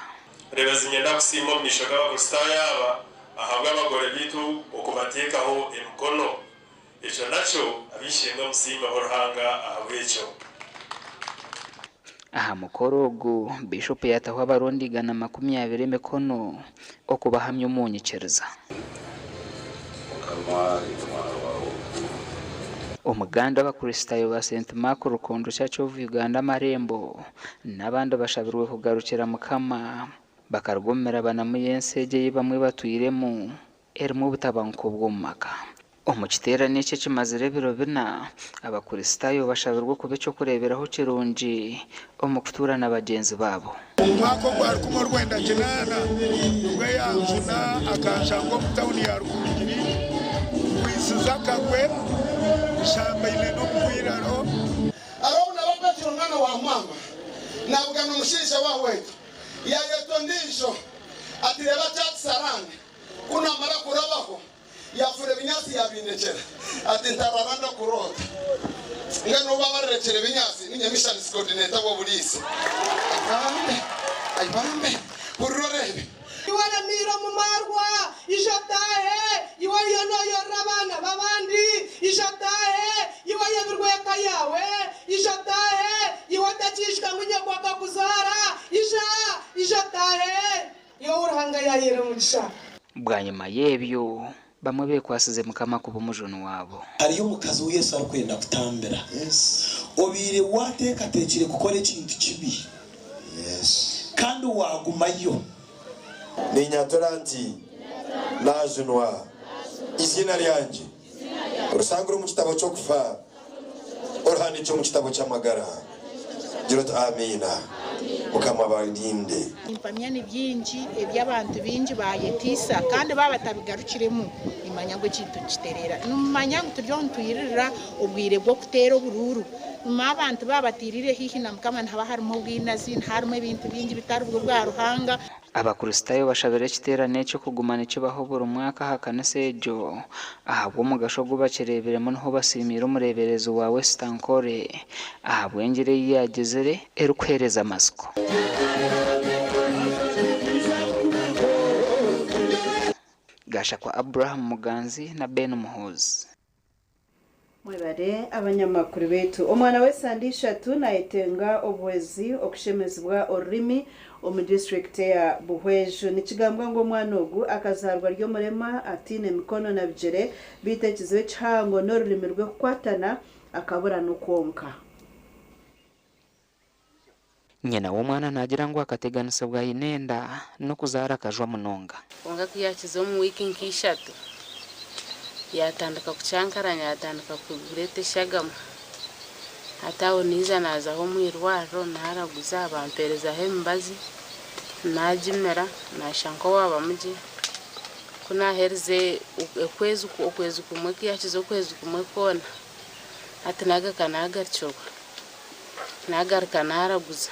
rebeza nyenda kusima mishaga abakristayo aba ahabwa abagore bitu okubatekaho emikono ejo nacho abishimwe musimba horhanga ahabwecho aha mukorogo Bishop yataho abarondigana 20 emikono okubahamya umunyikiriza umuganda w'abakristayo ba St Mark Rukondo Church of Uganda Marembo n'abandi bashabirwe kugarukira mukama bakarugomera banamuyensege bamwe batuyiremu erimu butabanko bw'umaka omukitera n'icyo kimazire biro bina abakristayo bashabirwe kubeco kureberaho kirungi omukutura na bagenzi babo umwako gwari kumwe rwenda kinana rwe yanzuna akanshango mutawuni ya Rukungiri kwisiza kakwe shamba ile no kwiraro arona bapetro mwana wa mama navuga n'umushisha wa wetu yayeto ndisho atireba cyatsaranga kuna mara kurabaho yafure binyasi yabindekera ati ntararanda kurota ngano babarekere binyasi ninyemishani coordinator wo bulisi ayibambe urorebe iwala miro mu marwa ijatahe iwali yono yorabana babandi ijatahe iwali birweka yawe ijatahe iwatakishka ngunye kwa kuzara ijatahe yo urhanga yayire mugisha bwanyuma yebyo bamwe bekwasize mukama kuba umujunu wabo hariyo mukazi w'Yesu ari kwenda kutambera obire watekatekire gukora ikintu kibi kandi wagumayo ni nyatoranti najunwa izina ryanje urusanguro mu kitabo cyo kufa orhani cyo mu kitabo cy'amagara gira amina mukama barinde impamyani byinji eby'abantu binji bayetisa kandi babatabigarukiremo imanya ngo kintu kiterera numanya ngo turyo ntuyirira ubwire bwo kutera ubururu numa abantu babatirire hihi na mukama ntaba harimo bw'inazi harimo ibintu binji bitari ubwo bwa ruhanga abakristayo bashabere kiterane cyo kugumana icyo baho buri mwaka hakana sejo ahabwo mugasho gubakereberemo nho basimira umureberezo wawe Stankore ahabwengere yagezere erukwereza amasiko gasha kwa Abraham Muganzi na Ben Muhozi mwebare abanyamakuru betu umwana we Sandisha tunaitenga obwezi okushemezibwa orimi omu district ya Buhwejo nikigambwa ngo mwana ogu akazarwa ryo murema atine mikono na bigere bitekiziwe cyango n'ururimi rwe kwatana akabura n'ukonka nyina w'umwana nagira ngo akateganisa bwa inenda no kuzara akajwa munonga onga kuyakizo mu wiki nkishatu yatandika kucyankaranya yatandika kurete shagama atawo niza naza ho mwirwaro naraguza abampereza hembazi najimera nashanko waba muji kuna herze ukwezi kumwe kiyakizo kwezi kumwe kona atinaga kanagarcho nagarka naraguza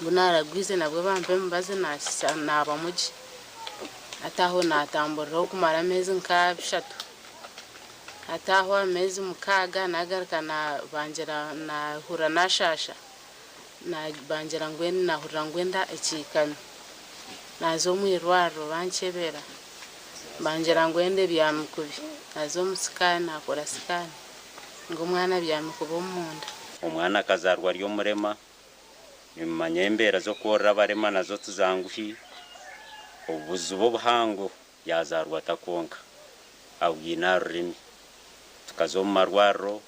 bunaragwize nabwo bampe mbaze naba muji ataho natambura kumara amezi nk'abishatu ataho amezi mukaga nagarka na banjera na hura nashasha na banjera ngweni na hura ngwenda ekikami nazo mwirwaro banchebera banjera ngwende byamukubi nazo musikana nakora sikana ngo mwana byamukubo munda umwana akazarwa ryo murema nyumanyembera zo korra barema nazo tuzanguhi ubuzubo buhango yazarwa takonka awgina rimi tukazomarwaro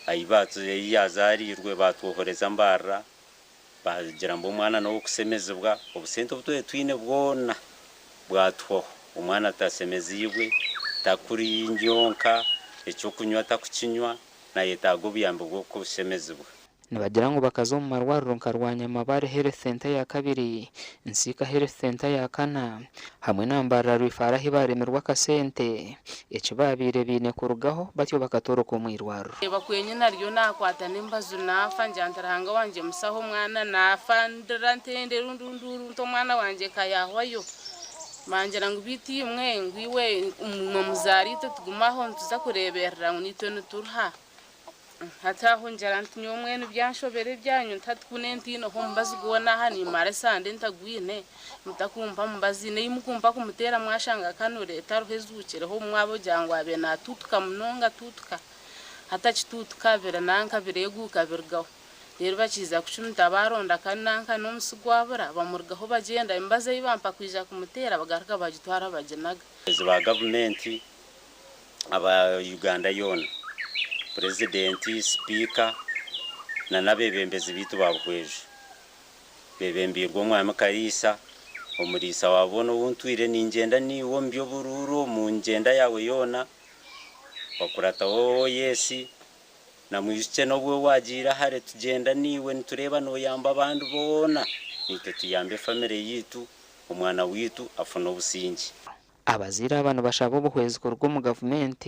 ayibatse yazarirwe batuhoreza mbara bagira mbo mwana no kusemezebwa obusento butwe twine bwona bwatwo umwana tasemezibwe takuri injonka ecyo kunywa takukinywa na yetago biyambo bwo kusemezebwa nibagira ngo bakazomarwa runkarwanya amabare health center ya kabiri nsika health center ya kana hamwe nambara rifara hibaremerwa kasente ekibabire bine kurugaho batyo bakatoroka umwirwaro bakwenye naryo nakwata nimbazu nafa njantaranga wanje musaho mwana nafa ndirantende rundunduru to mwana wanje kayahwayo manjera ngubiti umwe ngwiwe umumuzari to tugumaho tuza kureberera unitone turha hataho njara ntinyomwe n'ibyanshobere byanyu ntatkunentino ho mbazigona hani mare sande ntagwine mutakumva mbazine yimukumva kumutera mwashanga kanure taruhezukire ho mwabo jangwa be na tutuka munonga tutuka hatachitutuka bera nanka bireguka birgaho rero bakiza kucumita baronda kananka n'umusigwabura bamurgaho bagenda imbaze yibampa kwija kumutera bagaruka bagitwara bagenaga ba government aba Uganda yona presidenti speaker na nabebembezi bitu babuhweje bebembirwa umwami Kalisa umurisa wabona untwire ningenda niwo mbyo bururo mu ngenda yawe yona bakurata wowe yesi na mwishe no bwe wagira hare tugenda niwe nitureba no yamba abantu bona nite tuyambe family yitu umwana witu afuna obusingi abazira abantu bashaka ubuhwezi kurwo mu government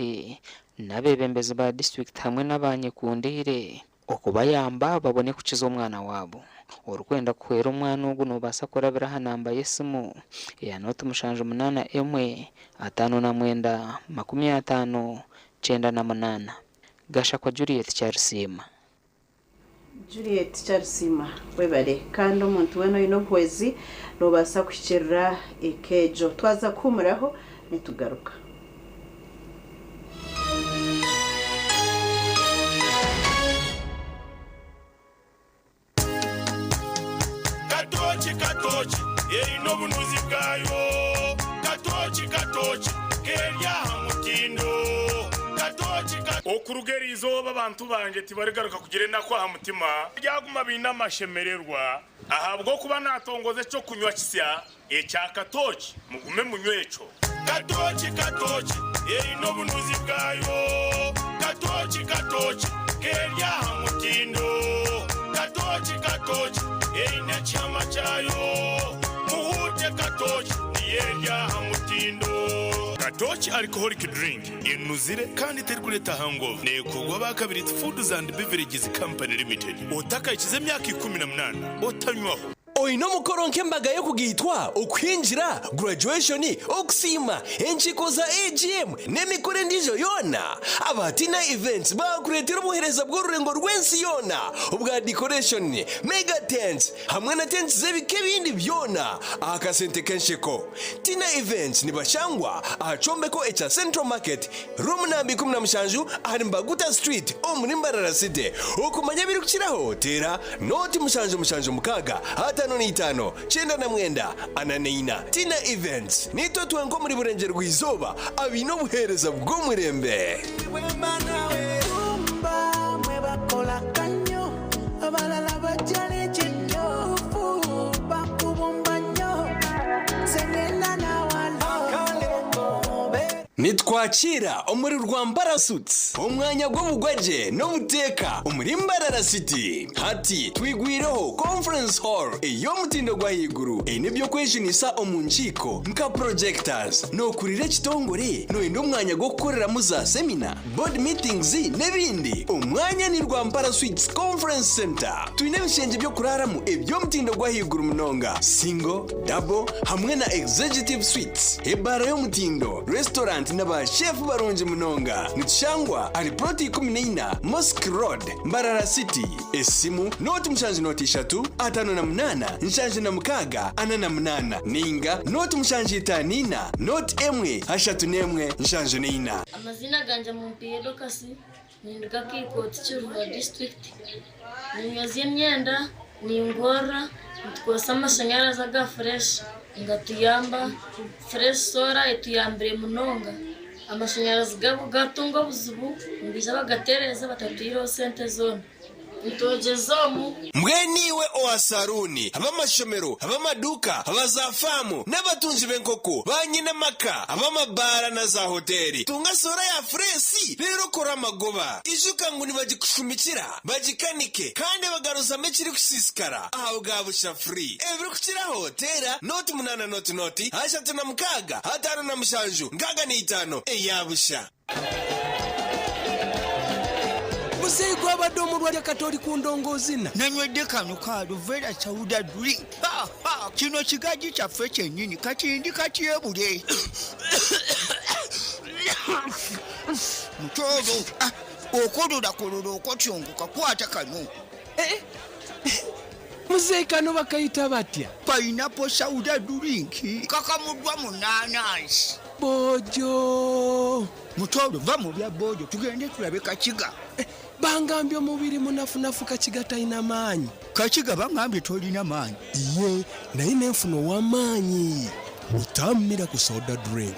nabebembezi ba district hamwe n'abanyekundire okubayamba babone kukiza umwana wabo urukwenda kuhera umwana ugu nubasa kurabira hanambaye simu ya noti mushanje 815958 gasha kwa Juliet Charsima webare kandi umuntu weno ino bwezi nubasa kushikira ikejo twaza kumuraho nitugaruka katochi erino bunuzi bwayo katochi kerya hamutindo katochi okurugerizo babantu banje tibarigaruka kugire nakwa hamutima ryaguma binamashemererwa ahabwo kuba natongoze cyo kunywa kisya ecya katochi mugume munyweco katochi erino bunuzi bwayo katochi kerya hamutindo katochi Eina chama chayo muhute katochi niyerya hamutindo katochi alcoholic drink inuzire kandi terkuleta hangover nekugwa bakabiri Foods and Beverages Company Limited otaka ikize myaka 18 otanywaho oino mukoronke mbaga yo kugitwa ukwinjira graduation okusima enchiko za AGM nemikore ndijo yona abatina events bakuretera ubuhereza bw'ururengo rwensi yona ubwa decoration mega tents hamwe na tents zebike bindi byona akasente kenshiko tina events nibashangwa achombeko echa Central Market room number 17 ari Mbaguta Street omurimbarara city okumanya biri kukiraho tera noti mushanje mukaga hata none itano chenda na mwenda ananeina tina events nito twengo muri burenge rwizoba abino buhereza bwo murembe abalala bajale chinyo bakubombanyo senena na nitwakira omuri rwambara suits umwanya gw'ubugwaje no buteka umuri Mbarara City hati twigwireho conference hall iyo mutindo gwa higuru nibyo kwejinisa omunchiko nka projectors no kurire kitongore no indo mwanya go gukorera muza seminar board meetings nebindi umwanya ni Rwambara Suites Conference Center twinebishenge byo kuraramo ibyo mutindo gwa higuru munonga single double hamwe na executive suites ebara yo mutindo restaurant n'aba chef baronje munonga nitshangwa ari proti 14 Mosque Road Mbarara City esimu noti mshanje noti 358 nshanje na mukaga anana munana ninga noti mshanje 5 noti emwe hashatu nemwe nshanje nina amazina ganje mu mpiyedo kasi ninduka kikoti cy'Uruva district ninyazi imyenda ningora nitwosa amashanyarazi aga fresh ngatuyamba fresh sora etuyambire munonga amashanyarazi gabo gatunga buzubu mbija bagatereza batatiro sente zone ntojezomu mweniwe oasaruni abamashomero abamaduka abazafamu n'abatunzi benkoko banyina maka abamabara na za hoteli tunga sora ya fresi rero kora magoba ijuka ngo nibagikushumikira bagikanike kandi bagaruza mekiri kusisikara aho gabusha free ebiri kukira hotela noti munana noti hashatu na mukaga hatano na mushanju ngaga ni 5 eyabusha Musei kwa badomu rwa katoli kundongozina nanywedde kano kalo vera chauda drink kino kigaji kyaffe kyennyini kati katyebule mukyolo okolola okotyongoka kwata kano Musei kano bakayita batya pineapple soda drink kakamuddwa mu nanasi bojo mukyolo va mu bya bojo tugende tulabe kakiga bangambye omubiri munafunafu kakiga talina maanyi kakiga bangambye tolina maanyi ye naye nenfuna ow'amaanyi butammira ku soda drink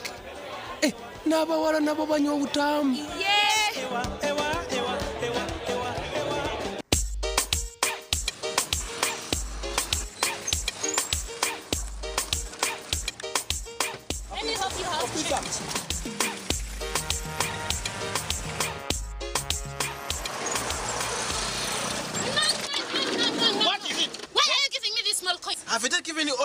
n'abawala nabo banywa obutamu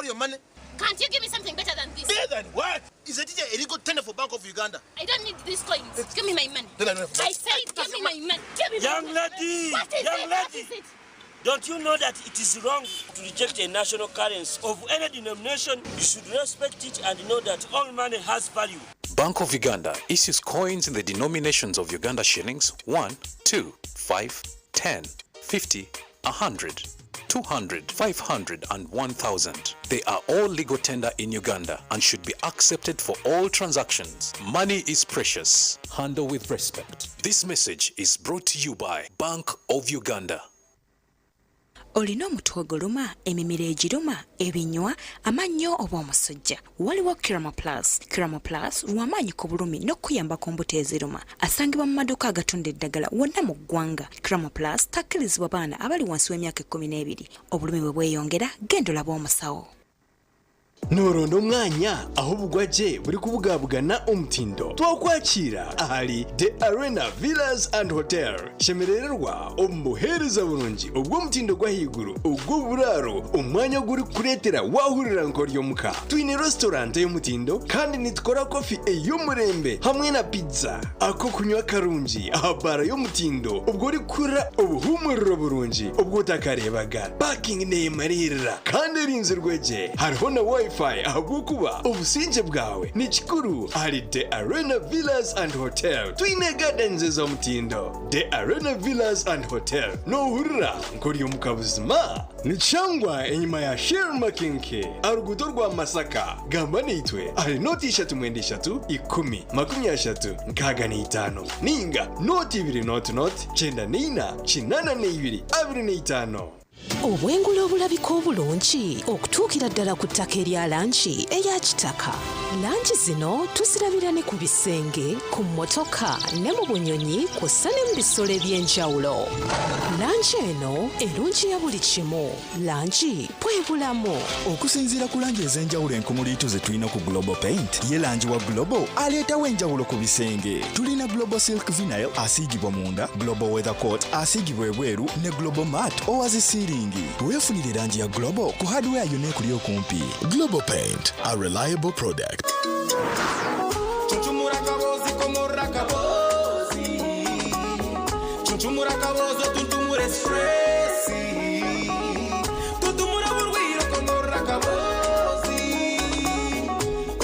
your money? Can't you give me something better than this? Better than what? Is it a illegal tender for Bank of Uganda? I don't need these coins. Give me my money. Then I don't have money. I said give me my money. Give me Young my money. lady, What is young it? lady. What is it? Don't you know that it is wrong to reject a national currency of any denomination? You should respect it and know that all money has value. Bank of Uganda issues coins in the denominations of Uganda shillings 1, 2, 5, 10, 50, 100, 200, 500 and 1,000. They are all legal tender in Uganda and should be accepted for all transactions. Money is precious. Handle with respect. This message is brought to you by Bank of Uganda. Olina omutwe oguluma, emimiro egiruma, ebinywa, amannyo oba omusujja. Waliwo Kiramo Plus. Kiramo Plus lw'amaanyi ku bulumi n'okuyamba ku mbuto eziruma. Asangibwa mu maduuka agatunda eddagala wonna mu ggwanga. Kiramo Plus takkirizibwa baana abali wansi w'emyaka 12. Obulumi bwe bweyongera, genda olabe omusawo. Norondo mwanya aho bugwaje buri kubugabugana omutindo twakwakira ahali The Arena Villas and Hotel shemererwa omuhereza burungi ubwo mutindo gwa higuru ubwo buraro umwanya guri kuretera wahurira nkoryo muka twine restaurant y'omutindo kandi nitkora coffee ey'omurembe hamwe na pizza ako kunywa karungi ahabara y'omutindo ubwo uri kura ubuhumuriro burungi ubwo utakarebaga parking neyemarira kandi rinzirweje hariho na wifi ahabukuba obusinje bwawe ni kikuru ahari The Arena Villas and Hotel twine gardens z'omutindo The Arena Villas and Hotel nohurira nkoriyo mukabuzima ni cyangwa enyuma ya Shell Makinke arugudo rwa Masaka gamba nitwe ari noti 3 10 23 nkaga ni 5 ninga noti 2 not chenda nina chinana ne 2 25 obwengula obulabika obulungi okutuukira ddala ku ttaka erya lanchi eya kitaka. Lanchi zino tuzirabira ne ku bisenge, ku mmotoka ne mu bunyonyi kw'ossa ne mu bisolo eby'enjawulo. Lanchi eno erungi ya buli kimu. Lanchi bwe bulamu. Okusinziira ku langi ez'enjawulo enkumuliitu ze tulina ku Global Paint, ye langi wa Global aleetawo enjawulo ku bisenge. Tulina Global Silk Vinyl asiigibwa munda, Global Weather Coat asiigibwa ebweru ne Global Matte owazisiiringi. Weefunire langi ya Global ku hardware yonna ekuli okumpi. Global Paint, a reliable product. Chuchumura kabozi komora kabozi. Chuchumura kabozo tuntumure stressi. Tuntumura burwiro komora kabozi.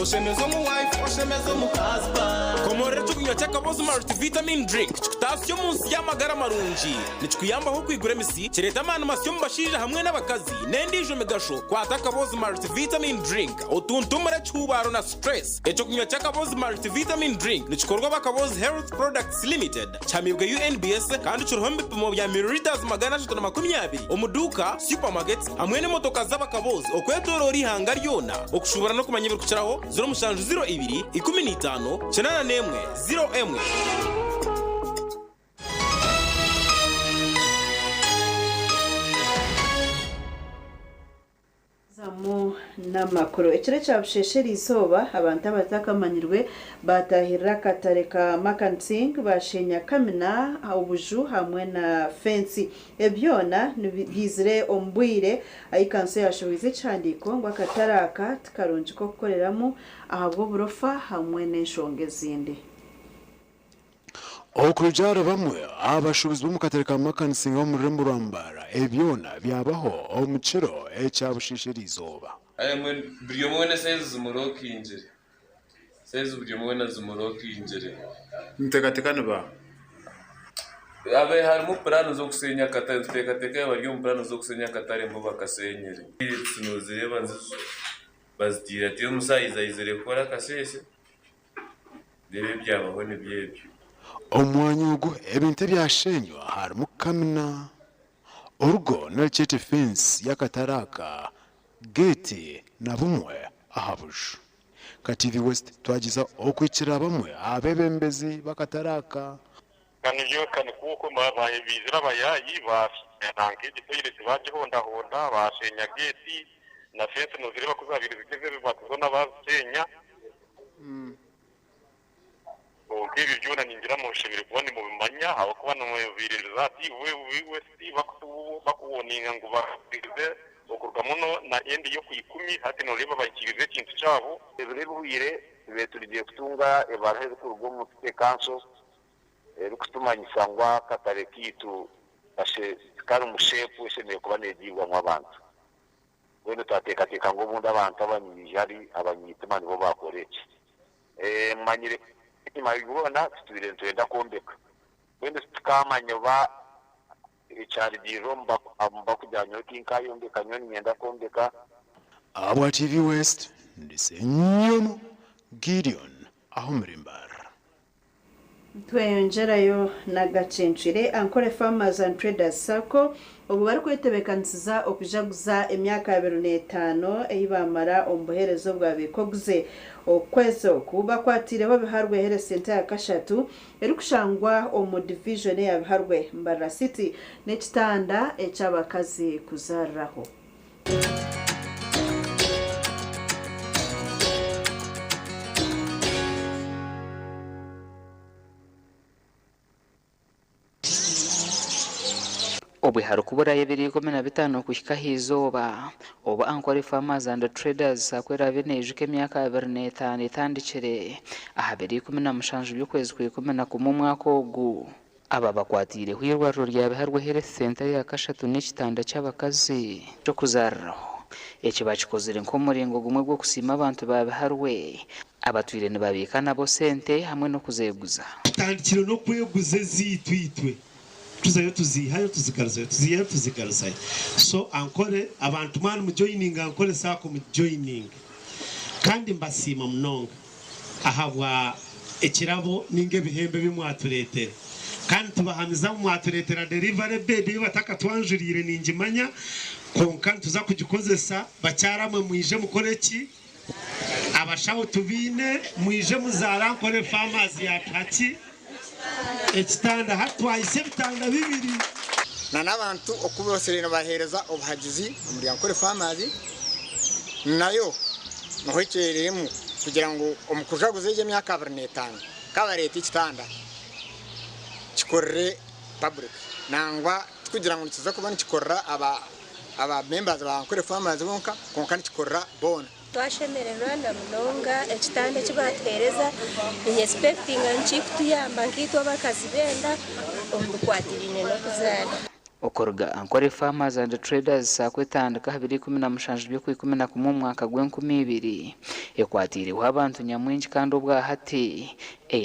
Oshemezo mu wife, oshemezo mu husband. Komora chukunywa cha kabozi multivitamin drink. Chikutasyo munsi y'amagara marungi. Nichikuyambaho kwigura emisi kireta amana masyo mubashija hamwe n'abakazi n'endijo migasho kwata kabozi multivitamin drink otuntumura cyubaro na stress. Echo kunywa cha kabozi multivitamin drink nichikorwa bakabozi Health Products Limited cyamibwa UNBS kandi cyuruho mbipimo bya milliliters 320 omuduka supermarkets hamwe n'imotoka z'abakabozi okwetorora ihanga ryona okushubara no kumanyibira kukiraho 0702 15 81 01. Zamu n'amakuru ekiro cya bushesheri izuba abantu abatakamanyirwe batahirira katare ka Makansing bashenya kamina ubuju hamwe na fensi ebyona nibizire ombwire ayikanso yashobize cyandiko ngo akataraka tikaronje ko gukoreramo ahabwo burofa hamwe n'enshonge zindi. Okurujara bamwe abashubizi b'umukatare ka Makansing wo mu Rurembo Rwambara ebyona byabaho omukiro ekyabushishe rizoba. Mwe buri mwe saizi zumuroka injire. Saizi buri mwe na zumuroka injire. Ntegatekane ba. Abe harimo plano zo kusenya katare tutekateka bari mu plano zo kusenya katare mbo bakasenyere. Sinozireba nzizo. Bazitira tiyo musayiza izere kora kasese. Dere byabaho ne byebyo. Omwanya ogwo ebintu byashenywa harimu kamina urugo n'ekiti fence y'akataraka gate na bumwe ahabuju ka TV West twagiza okwikira bamwe abebembezi bakataraka kanibyo kandi kuko babaye bizira bayayi basanange igitoyire baje honda bashenya gate na fence nuzire bakuzabiri zigeze batuzona basenya Okibi byona ningira mu shebere kubona mu bimanya aho kubana mu birira zati wewe bakuwoninga ngo bakize okurwa muno na endi yo kuyikumi hati no leba bakirize kintu cyabo ebire buhire beturigiye kutunga ebarahe kurwo mu kanso rukutumanyisa ngwa katare kitu bashe kari umushefu esheneye kuba negirwa mu abantu wenda tatekateka ngo ubundi abantu abanyijari abanyitema nibo bakoreke manyire nyuma y'ubona tubire twenda kombeka wenda tukamanya ba icyari giromba kujyanyo kinkayombeka nyoni nyenda kombeka abwa TV West ndisenyomo Gideon ahumrimbara tweyongerayo n'agacencire Ankole Farmers and Traders Sacco ubu bari kwetebekanisiza okujaguza emyaka 25 eyibamara ombuherezo bwa bikoguze okwezo kuba kwatireho biharwe here center ya kashatu eri kushangwa omu division ya biharwe Mbarara City n'ekitanda eky'abakazi kuzarraho. obwe harukubura yebiri 15 kushika hizoba oba Ankole Farmers and Traders akwera benejuke emyaka 25 itandikire ahabiri 17 by'ukwezi kwa 11 mu mwaka ogu aba bakwatire hwirwariro rya biharwe health center ya kashatu n'ekitanda cy'abakazi cyo kuzarraho ekibakikozere nk'omuringo gumwe gwo kusima abantu ba biharwe abatwire ne babika nabo sente hamwe no kuzeguza tandikire no kweguza zitwitwe tuzayo tuzihayo tuzigaruzayo so Ankole abantu mwana mu joining Ankole Sacco mu joining kandi mbasima munonga ahabwa ekirabo ninge bihembe bimwaturetera kandi tubahamiza mwaturetera delivery bed bataka twanjurire ningimanya konka tuza kugikozesa bacyaramwe mwije mukoreki abashaho tubine mwije muzara Ankole Farmers ya Paki ekitanda hatwayise bitanda bibiri na nabantu okuba Serena bahereza obuhagizi muri Ankole Farmers nayo nohekereremu kugira ngo omukujaguze y'emyaka 25 kabarete ekitanda kikorre public nangwa kugira ngo kiza kuba nikikorra aba members ba Ankole Farmers bonka konka nikikorra bona twashemererwa na munonga ekitanda kibatereza expecting nkikutuyamba nkitwa abakazi benda omukwatirine no kuzana okorga Ankole Farmers and Traders akwetandika 2017 byo kwikumi mu mwaka gw'2020 ekwatiriwe abantu nyamwingi kandi obwa hati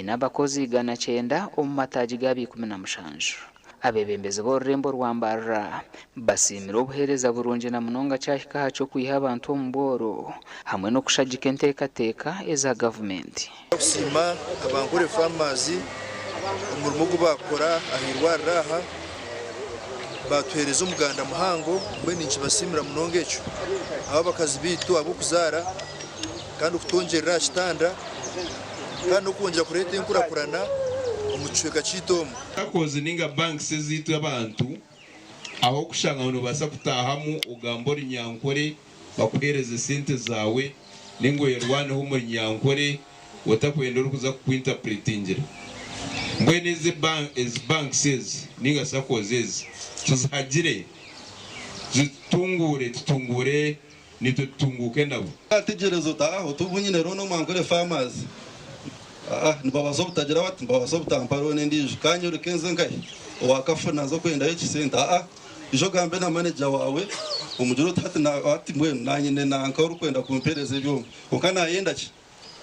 n'abakozi 109 omu mataji ga 2017 abebembezi b'orurembo rwa Mbarara basimira obuhereza burungi na munonga cyahika cyo kwiha abantu omu boro hamwe no kushagika enteekateeka eza gavumenti okusima Ankole Farmers umurimo gubakora ahirwarira aha batwereza umuganda muhango mwe ninki basimira munonga eco abo bakazi bitu abo kuzara kandi okutongerera kitanda kandi okongera kureta enkurakurana omucweka cyitomo akoze ninga banks zitu abantu aho kushanga ngo basa kutahamu ugambora Nyankore bakuhereze sente zawe ningo yerwane ho muri Nyankore watakwenda kuza kuinterpretingira mbwene ze banks ninga sakozeze tuzagire tutungure nitutunguke nabo ategerezo taho tubunyine rono Ankole Farmers nibabazo butagira bati mbabazo butamparo n'indije kanyure kenze ngai wakafu nazo kwenda y'ikisenta ijo gambe na manager wawe umujuro tati na ati mwe nanyine nanka urukwenda kumpereze byo ukana yenda ki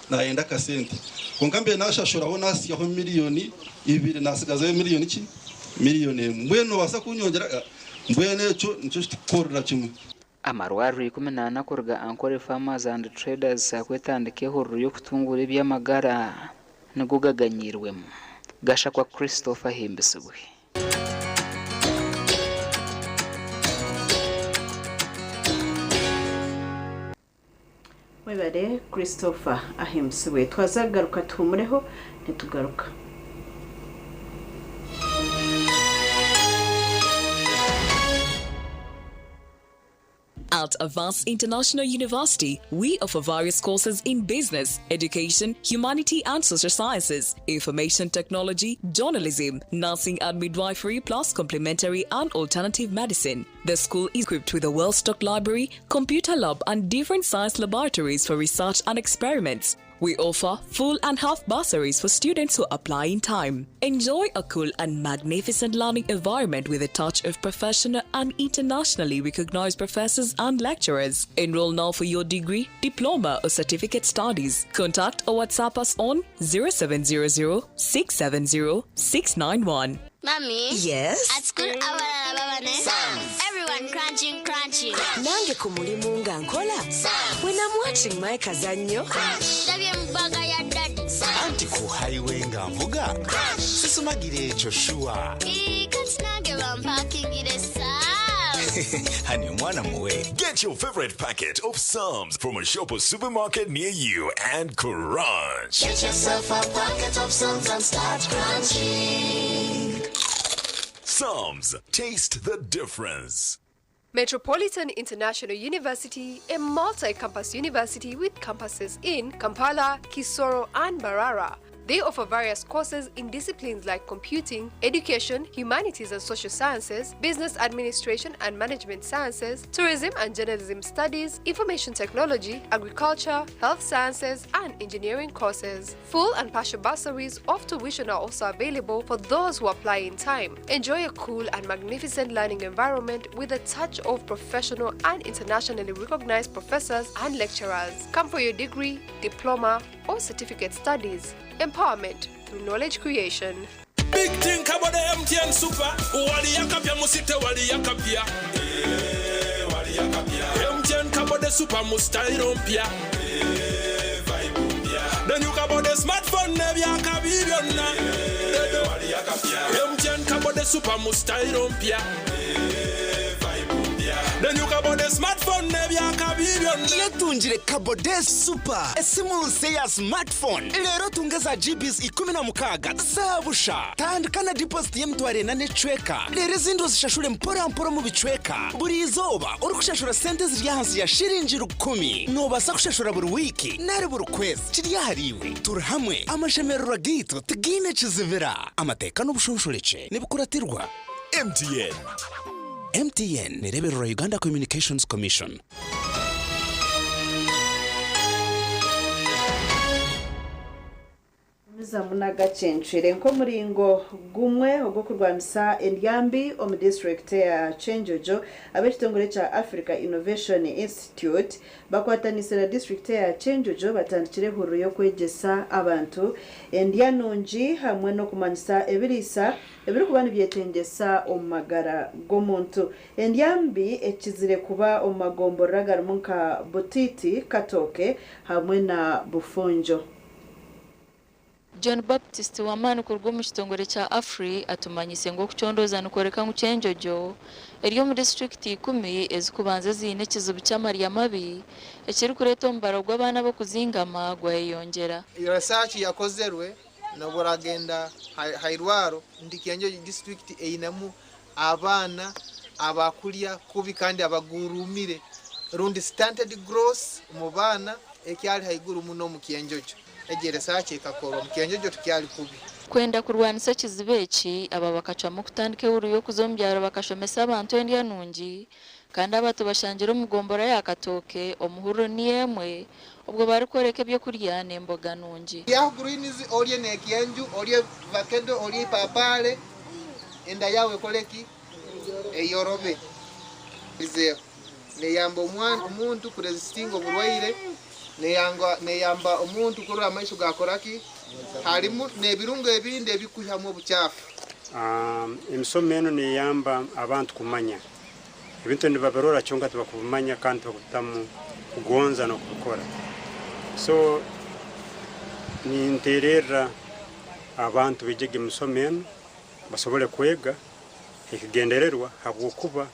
nayenda kasente konkambe nashashura ho nasi yaho miliyoni 2 nasigaze miliyoni ki miliyoni mbweno basa kunyongera mbwene cyo nicyo kikorera kimwe amarwaru 18 kurga Ankole Farmers and Traders akwetandike horo yo kutungura ibyamagara nagugaganyirwemo gasha kwa Christopher Himbisubwe mwebare Christopher Ahimbisubwe twazagaruka tumureho ntitugaruka At Avance International University, we offer various courses in business, education, humanity and social sciences, information technology, journalism, nursing and midwifery, plus complementary and alternative medicine. The school is equipped with a well-stocked library, computer lab and different science laboratories for research and experiments. We offer full and half bursaries for students who apply in time. Enjoy a cool and magnificent learning environment with a touch of professional and internationally recognized professors and lecturers. Enroll now for your degree, diploma or certificate studies. Contact or WhatsApp us on 0700 670 691. Mommy? Yes? At school, everyone crunching. Nange kumulimu nga nkola. When I'm watching my kazanyo. Anti ku highway nga mvuga. Sisumagire echo shua. Honey, mwana muwe. Get your favorite packet of Psalms from a shop or supermarket near you and crunch. Get yourself a packet of Psalms and start crunching. Psalms, taste the difference. Metropolitan International University, a multi-campus university with campuses in Kampala, Kisoro, and Mbarara. They offer various courses in disciplines like computing, education, humanities and social sciences, business administration and management sciences, tourism and journalism studies, information technology, agriculture, health sciences, and engineering courses. Full and partial bursaries of tuition are also available for those who apply in time. Enjoy a cool and magnificent learning environment with a touch of professional and internationally recognized professors and lecturers. Come for your degree, diploma, or certificate studies. Empowerment through knowledge creation. Big thing about the MTN Super. Wali yakapia musite wali yakapia. Wali yakapia. MTN kabo the Super mustairo mpia. Then you kabo the smartphone nevi yakabibiona. Wali yakapia. MTN kabo the Super mustairo mpia. Then you kabo the smartphone nevi yakabibiona. Letunjire kabo the Super. Esimu ya smartphone. Lero tungeza GBs 16 zabusha. Tandikana deposit y'emtware na netweka. Lero zindo zishashure mpora mu bicweka. Buri izoba uri kushashura sente ziri hansi ya shiringi 10. Nobasa kushashura buri wiki nari buri kwezi. Kiri hariwe. Turi hamwe amashemerura gito tigine kizivira. Amateka n'ubushonshoreche nibukuratirwa. MTN ni rebero Uganda Communications Commission. Zamuna Agacencwire nko muringo gumwe ogwo kurwanisa endyambi omu district ya Chenjojo abekitongole cha Africa Innovation Institute bakwatanise na district ya Chenjojo batandikire huru yo kwegesa abantu endyanonji hamwe no kumanyisa ebirisa ebiri kubana byetengesa omagara gomuntu endyambi ekizire kuba omagomborera garumunka botiti katoke hamwe na bufunjo. John Baptist wamani kurwo mu kitongore cha Afri atumanyise ngo kuchondoza nukoreka mu Chenjojo eriyo mu district 10 ezikubanza zine kizubu cy'amariya mabi ekiri kureto mbaro gw'abana bo kuzingama gwayongera. Iyo research yakozerwe no buragenda hairwaro ndikiyanjo district einamu abana abakulya kubi kandi abagurumire rundi standard gross mu bana ekyali haiguru muno mu Kiyanjojo. Egere sache kakoro mkianjojo tukiali kubi kwenda kurwanisa kizibeki aba bakaca mu kutandike uru yo kuzombyara bakashomesa abantu endya nungi kandi abato bashangira umugombora yakatoke omuhuro niyemwe ubwo bari koreka byo kurya nemboga nungi ya greenies olye ne kianju olye vakedo olye papale enda yawe koleki eyorobe bize ne yamba umuntu kuresistingo burwaire neyamba omuntu kurura amaisho gakoraki harimu nebirungo ebindi ebikuhyamo buchafu. Emisomeno neyamba abantu kumanya ebintu nibaberora cyonga tubakumanya kandi bakutamu kugonza no kubikora. So ninterera abantu bijege emisomeno basobole kwega ekigendererwa habwokuba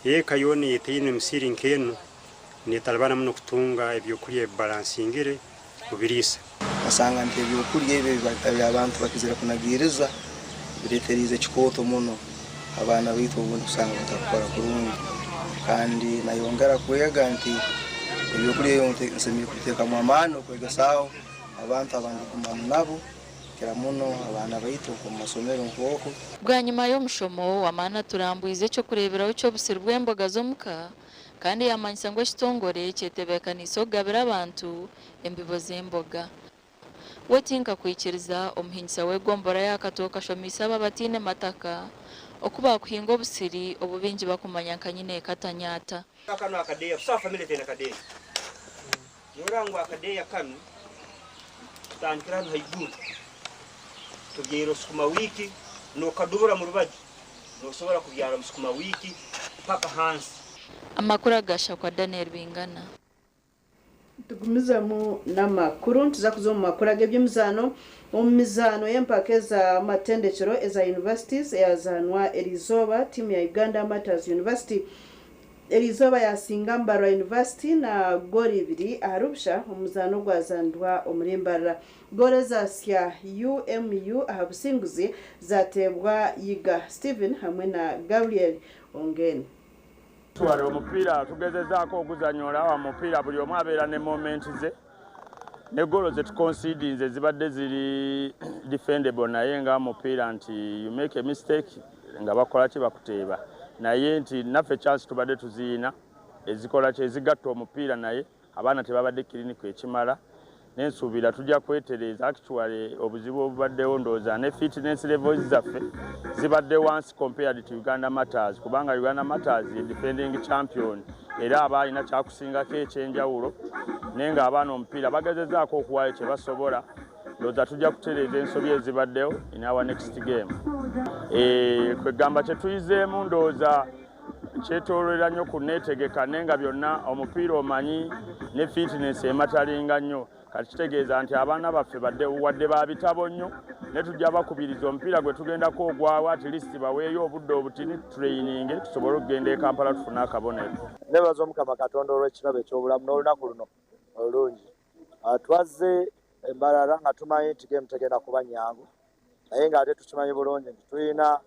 yekayoni yeteyine misiri nkeno ni talabana muno kutunga ebyokulya balansingire mubirisa asanga nte ebyokulya ebe abantu bakizira kunagiriza bireterize kikoto muno abana bitu ubundi usanga batakora kurungi kandi nayongera kwega nti ebyokulya yonte nsemi kuteka mu amano kwega sawo abantu abandi kumana nabo kira muno abana baitu ku masomero nkoko bwa nyuma y'omushomo wamana turambuize cyo kureberaho cyo busiri bw'emboga zomuka kandi yamanyisa ngo kitongore cyetebekaniso gabira abantu embibo z'emboga wetinka kwikiriza omuhinyisa w'egombora yakatoka shomisa babatine mataka okuba kuhinga obusiri obubingi bakumanya kanyine katanyata kano akadeya sa family tena kadeya yorango akadeya kanu tankira haiguru tugero sukuma wiki no kadubura mu rubaji no sobora kubyara sukuma wiki paka hansi amakuru agasha kwa Daniel Bingana. Tugumiza mu namakuru tuza kuzo mu makuru ageby'imizano omumizano y'empaka za matendekero eza universities yazanwa Elizoba timu ya Uganda Matters University Elizoba yasinga Mbarwa University na goli 2 arubsha omuzano gwazandwa omurimbarra gole zasya UMU ahabusinguzi zatebwa Yiga Steven hamwe na Gabriel Ongeni. Tuwale omupira tugezezaako okuzanyola wa mupira buli omu abeera ne moment ze ne golo ze tuconcede nze zibadde ziri defendable naye nga mupira nti you make a mistake nga bakola ki bakuteeba naye nti naffe chance tubadde tuziina ezikola ki ezigatta omupira naye abaana tebabadde clinic ekimala nensuubira tujja kwetereza actually obuzibu obubaddewo ndowooza ne fitness levels zaffe zibadde wansi compared to Uganda Matters kubanga Uganda Matters ye defending champion era abalina kyakusingako ekyenjawulo naye nga abaana omupiira bagezezaako okuwaayo kye basobola ndowooza tujja kutereeza ensobi ezibaddewo in our next game. Kwegamba kye tuyizeemu ndowooza kyetoolera nnyo ku neetegeka naye nga byonna omupiira omanyi ne fitness ematalinga nnyo kati kitegeeza nti abaana baffe wadde ba bitabo nnyo ne tujja bakubiriza omupiira gwe tugendako ogwawo at least baweeyo obudde obutini training tusobole okugenda e Kampala tufune akabonero. Nebaza Omukama Katonda olw'ekirabo eky'obulamu n'olunaku luno olulungi. Twazze embalala nga tumanyi nti game tegenda kuba nyangu naye ng'ate tukimanyi bulungi nti tulina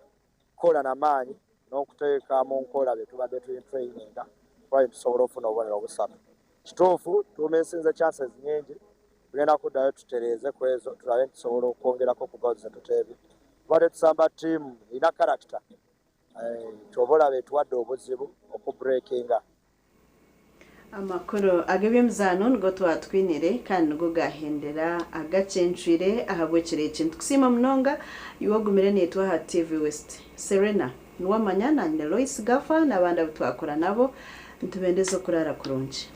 kukola n'amaanyi n'okuteeka mu nkola bye tubadde tuli traininga kuba tusobola okufuna obubonero obusatu. Kituufu tumisinze chances nyingi tugenda kuddayo tutereeze ku ezo tulabe tusobola okwongerako ku goals zetuteebye. Tubadde tusamba ttiimu erina character twobola betuwadde obuzibu okubreakinga. Amakuru ageby'emizano nigo twatwinire kandi nigo gahendera Agacencwire ahabwekire ekintu kusima munonga iwogumire netwa ha TV West Serena Nuwamanya na Lois Gava n'abandi abutwakora nabo ntubendeze kurara kurungi.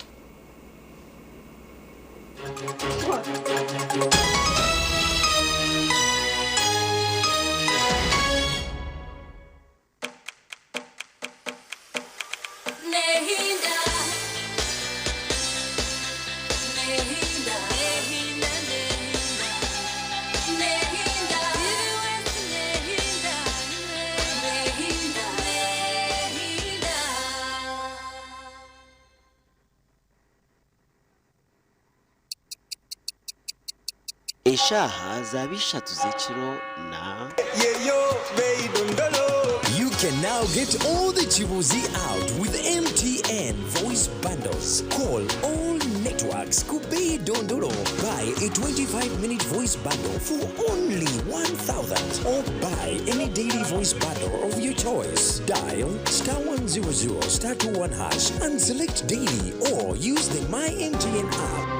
Eshaha zabisha tuzekiro na You can now get all the Chibuzi out with MTN voice bundles. Call all networks Kubei Dondoro. Buy a 25-minute voice bundle for only 1,000 or buy any daily voice bundle of your choice. Dial *100 *21# and select daily or use the My MTN app.